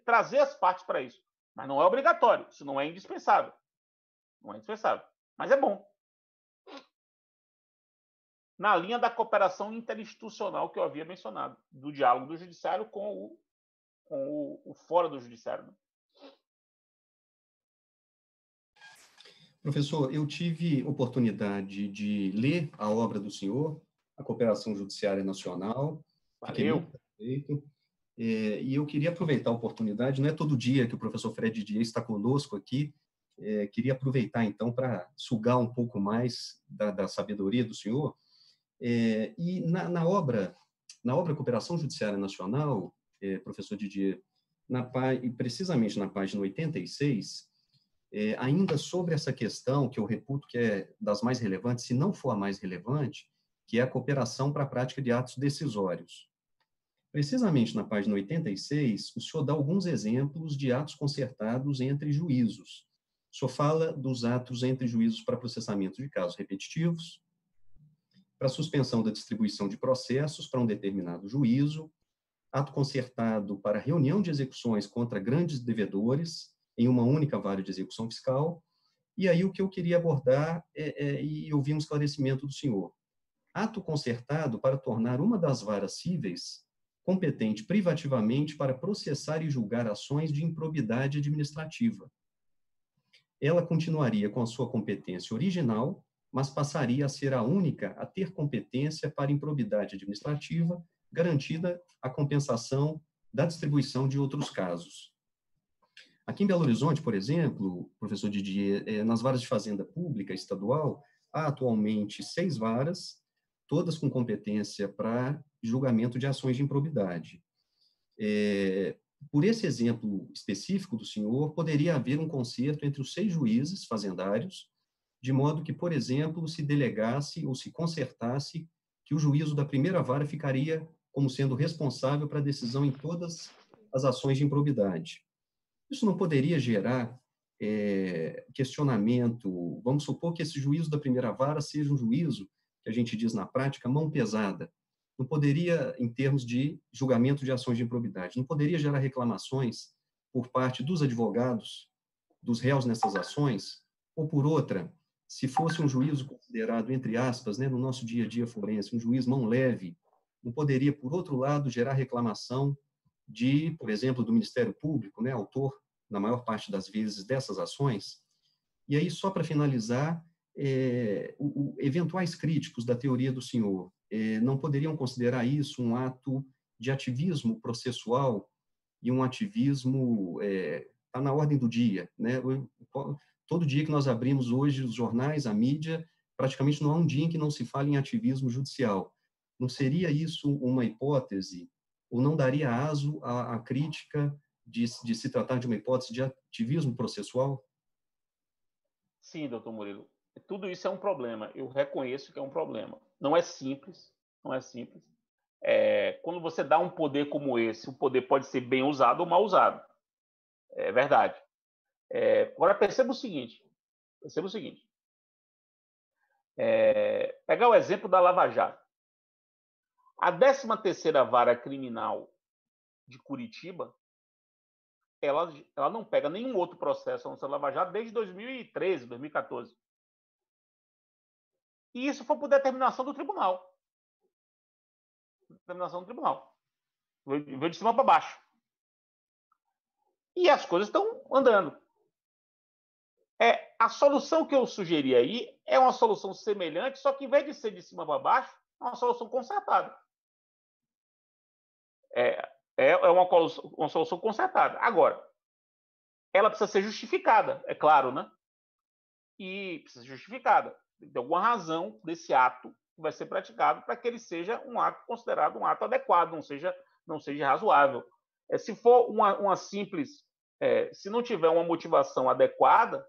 trazer as partes para isso. Mas não é obrigatório, isso não é indispensável. Não é indispensável, mas é bom. Na linha da cooperação interinstitucional que eu havia mencionado, do diálogo do judiciário com o fora do judiciário. Né? Professor, eu tive oportunidade de ler a obra do senhor, A Cooperação Judiciária Nacional. Valeu. E eu queria aproveitar a oportunidade, não é todo dia que o professor Fred Dias está conosco aqui, queria aproveitar, então, para sugar um pouco mais da sabedoria do senhor. E na obra Cooperação Judiciária Nacional, professor Didier, precisamente na página 86, ainda sobre essa questão, que eu reputo que é das mais relevantes, se não for a mais relevante, que é a cooperação para a prática de atos decisórios. Precisamente na página 86, o senhor dá alguns exemplos de atos concertados entre juízos. O senhor fala dos atos entre juízos para processamento de casos repetitivos, para suspensão da distribuição de processos para um determinado juízo, ato concertado para reunião de execuções contra grandes devedores em uma única vara de execução fiscal. E aí o que eu queria abordar e ouvir um esclarecimento do senhor. Ato concertado para tornar uma das varas cíveis competente privativamente para processar e julgar ações de improbidade administrativa. Ela continuaria com a sua competência original, mas passaria a ser a única a ter competência para improbidade administrativa, garantida a compensação da distribuição de outros casos. Aqui em Belo Horizonte, por exemplo, professor Didier, nas varas de fazenda pública estadual, há atualmente 6 varas, todas com competência para julgamento de ações de improbidade. Por esse exemplo específico do senhor, poderia haver um concerto entre os 6 juízes fazendários, de modo que, por exemplo, se delegasse ou se concertasse que o juízo da primeira vara ficaria como sendo responsável para a decisão em todas as ações de improbidade. Isso não poderia gerar questionamento? Vamos supor que esse juízo da primeira vara seja um juízo, que a gente diz na prática, mão pesada. Não poderia, em termos de julgamento de ações de improbidade, não poderia gerar reclamações por parte dos advogados, dos réus nessas ações, ou por outra, se fosse um juízo considerado, entre aspas, no nosso dia a dia forense, um juiz mão leve, não poderia, por outro lado, gerar reclamação de, por exemplo, do Ministério Público, autor, na maior parte das vezes, dessas ações. E aí, só para finalizar, eventuais críticos da teoria do senhor não poderiam considerar isso um ato de ativismo processual e um ativismo está na ordem do dia, Todo dia que nós abrimos hoje os jornais, a mídia, praticamente não há um dia em que não se fale em ativismo judicial. Não seria isso uma hipótese ou não daria aso à crítica de se tratar de uma hipótese de ativismo processual? Sim, doutor Murilo. Tudo isso é um problema. Eu reconheço que é um problema. Não é simples, não é simples. Quando você dá um poder como esse, o poder pode ser bem usado ou mal usado. É verdade. Agora, perceba o seguinte. Pegar o exemplo da Lava Jato. A 13ª Vara Criminal de Curitiba, ela não pega nenhum outro processo a não ser Lava Jato desde 2013, 2014. E isso foi por determinação do tribunal. Veio de cima para baixo. E as coisas estão andando. A solução que eu sugeri aí é uma solução semelhante, só que em vez de ser de cima para baixo, é uma solução concertada. É uma solução concertada. Agora, ela precisa ser justificada, é claro, né? E precisa ser justificada. Tem alguma razão desse ato que vai ser praticado para que ele seja um ato considerado um ato adequado, não seja razoável. Se for uma simples... se não tiver uma motivação adequada,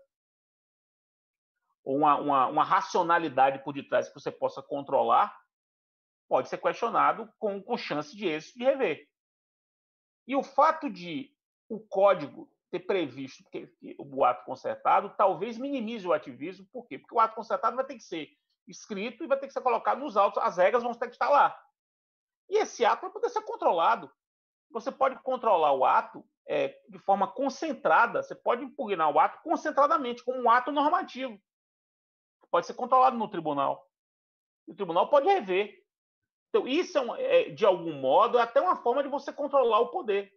ou uma racionalidade por detrás que você possa controlar, pode ser questionado com chance de êxito de rever. E o fato de o código ter previsto o ato concertado talvez minimize o ativismo. Por quê? Porque o ato concertado vai ter que ser escrito e vai ter que ser colocado nos autos, as regras vão ter que estar lá. E esse ato vai poder ser controlado. Você pode controlar o ato de forma concentrada, você pode impugnar o ato concentradamente, como um ato normativo. Pode ser controlado no tribunal. O tribunal pode rever. Então, isso de algum modo, é até uma forma de você controlar o poder.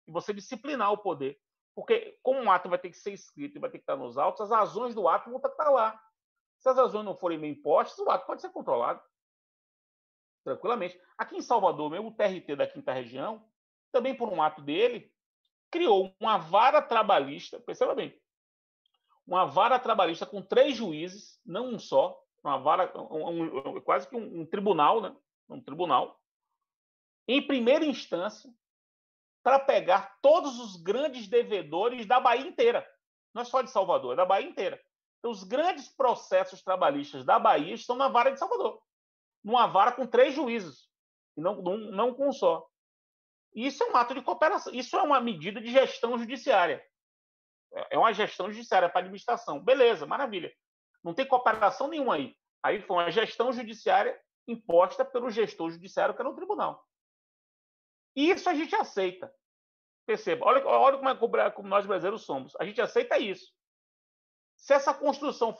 E você disciplinar o poder. Porque, como um ato vai ter que ser escrito e vai ter que estar nos autos, as razões do ato vão ter que estar lá. Se as razões não forem bem postas, o ato pode ser controlado. Tranquilamente. Aqui em Salvador, mesmo o TRT da 5ª Região, também por um ato dele, criou uma vara trabalhista, perceba bem, uma vara trabalhista com 3 juízes, não um só, uma vara, quase que um tribunal, né? Um tribunal, em primeira instância, para pegar todos os grandes devedores da Bahia inteira. Não é só de Salvador, é da Bahia inteira. Então, os grandes processos trabalhistas da Bahia estão na vara de Salvador, numa vara com 3 juízes, e não com um só. E isso é um ato de cooperação, isso é uma medida de gestão judiciária. É uma gestão judiciária para a administração. Beleza, maravilha. Não tem cooperação nenhuma aí. Aí foi uma gestão judiciária imposta pelo gestor judiciário, que era o tribunal. E isso a gente aceita. Perceba, olha como nós brasileiros somos. A gente aceita isso. Se essa construção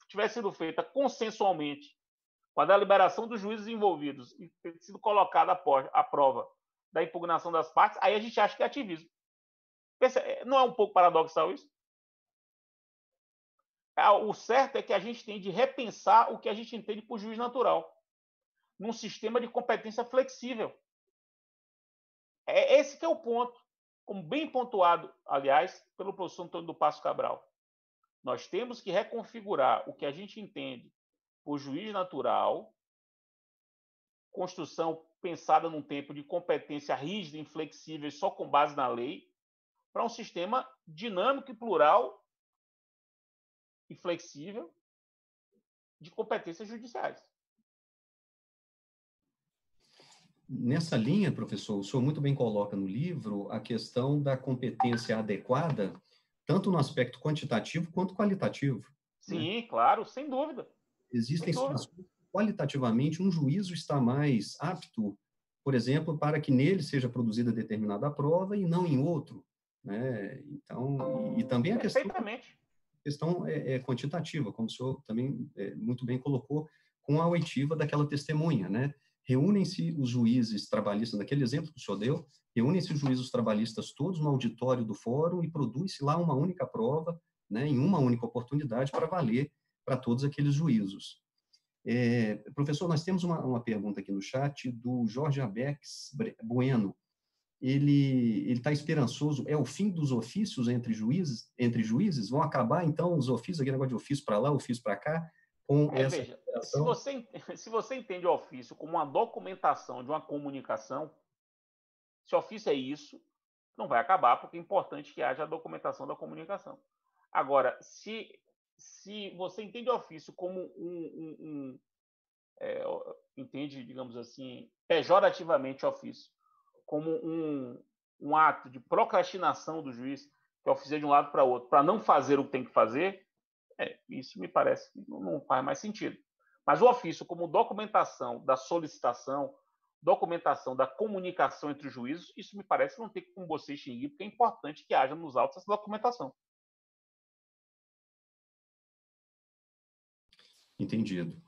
tivesse sido feita consensualmente, com a deliberação dos juízes envolvidos e ter sido colocada à prova da impugnação das partes, aí a gente acha que é ativismo. Não é um pouco paradoxal isso? O certo é que a gente tem de repensar o que a gente entende por juiz natural, num sistema de competência flexível. Esse que é o ponto, como bem pontuado, aliás, pelo professor Antônio do Passo Cabral. Nós temos que reconfigurar o que a gente entende por juiz natural, construção pensada num tempo de competência rígida, inflexível, só com base na lei, para um sistema dinâmico e plural e flexível de competências judiciais. Nessa linha, professor, o senhor muito bem coloca no livro a questão da competência adequada, tanto no aspecto quantitativo quanto qualitativo. Sim, né? Claro, sem dúvida. Existem situações que, qualitativamente, um juízo está mais apto, por exemplo, para que nele seja produzida determinada prova e não em outro, né? Então, e também a questão quantitativa, como o senhor também muito bem colocou, com a oitiva daquela testemunha, né? Reúnem-se os juízes trabalhistas, naquele exemplo que o senhor deu, reúnem-se os juízes trabalhistas todos no auditório do fórum e produz-se lá uma única prova, né, em uma única oportunidade para valer para todos aqueles juízos. Professor, nós temos uma pergunta aqui no chat do Jorge Abex Bueno. Ele está esperançoso. É o fim dos ofícios entre juízes? Vão acabar, então, os ofícios, aquele negócio de ofício para lá, ofício para cá? com essa Veja, se você entende o ofício como uma documentação de uma comunicação, se o ofício é isso, não vai acabar, porque é importante que haja a documentação da comunicação. Agora, se você entende o ofício como entende, digamos assim, pejorativamente o ofício, como um ato de procrastinação do juiz, que é o fazer de um lado para o outro, para não fazer o que tem que fazer, isso me parece que não faz mais sentido. Mas o ofício como documentação da solicitação, documentação da comunicação entre os juízos, isso me parece que não tem como você extinguir, porque é importante que haja nos autos essa documentação. Entendido.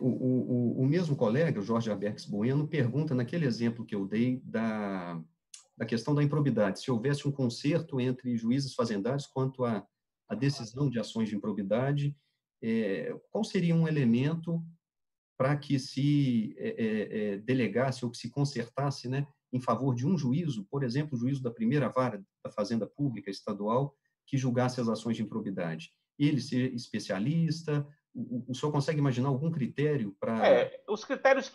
O mesmo colega, o Jorge Aberques Bueno, pergunta, naquele exemplo que eu dei, da questão da improbidade, se houvesse um concerto entre juízes fazendários quanto à decisão de ações de improbidade, qual seria um elemento para que se delegasse ou que se concertasse, né, em favor de um juízo, por exemplo, o juízo da primeira vara da Fazenda Pública Estadual, que julgasse as ações de improbidade? Ele ser especialista? O senhor consegue imaginar algum critério para... Os critérios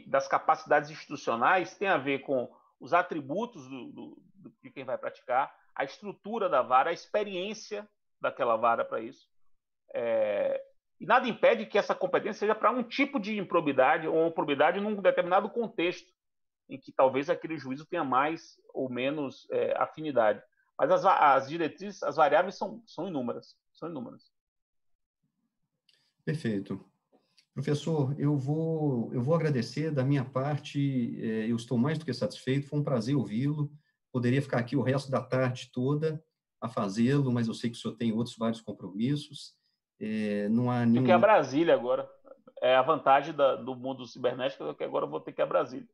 das capacidades institucionais têm a ver com os atributos de quem vai praticar, a estrutura da vara, a experiência daquela vara para isso. E nada impede que essa competência seja para um tipo de improbidade ou uma improbidade num determinado contexto, em que talvez aquele juízo tenha mais ou menos afinidade. Mas as diretrizes, as variáveis são inúmeras. São inúmeras. Perfeito. Professor, eu vou agradecer da minha parte, eu estou mais do que satisfeito, foi um prazer ouvi-lo, poderia ficar aqui o resto da tarde toda a fazê-lo, mas eu sei que o senhor tem outros vários compromissos, não há nenhum... Eu quero a Brasília agora, a vantagem do mundo cibernético é que agora eu vou ter que ir a Brasília.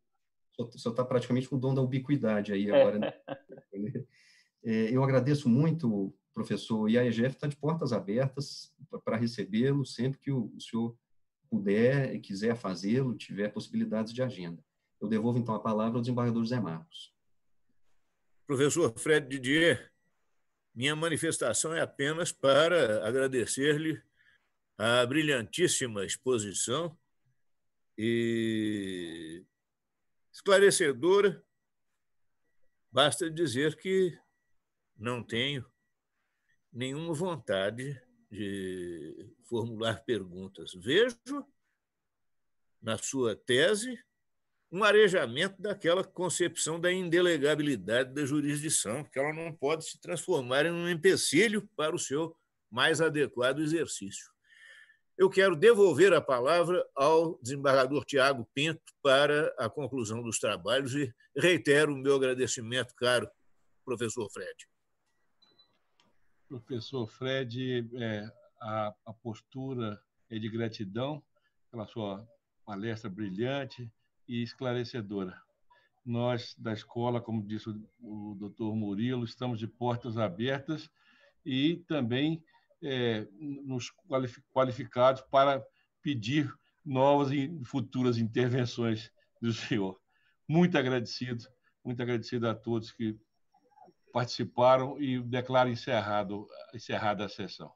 O senhor está praticamente com o dom da ubiquidade aí agora. Né? Eu agradeço muito, professor, e a EGF está de portas abertas para recebê-lo sempre que o senhor puder e quiser fazê-lo, tiver possibilidades de agenda. Eu devolvo, então, a palavra ao desembargador José Marcos. Professor Fred Didier, minha manifestação é apenas para agradecer-lhe a brilhantíssima exposição e esclarecedora. Basta dizer que não tenho nenhuma vontade de formular perguntas. Vejo na sua tese um arejamento daquela concepção da indelegabilidade da jurisdição, que ela não pode se transformar em um empecilho para o seu mais adequado exercício. Eu quero devolver a palavra ao desembargador Tiago Pinto para a conclusão dos trabalhos e reitero o meu agradecimento, caro professor Fred. Professor Fred, a postura é de gratidão pela sua palestra brilhante e esclarecedora. Nós, da escola, como disse o doutor Murilo, estamos de portas abertas e também nos qualificados para pedir novas e futuras intervenções do senhor. Muito agradecido a todos que participaram e declaro encerrada a sessão.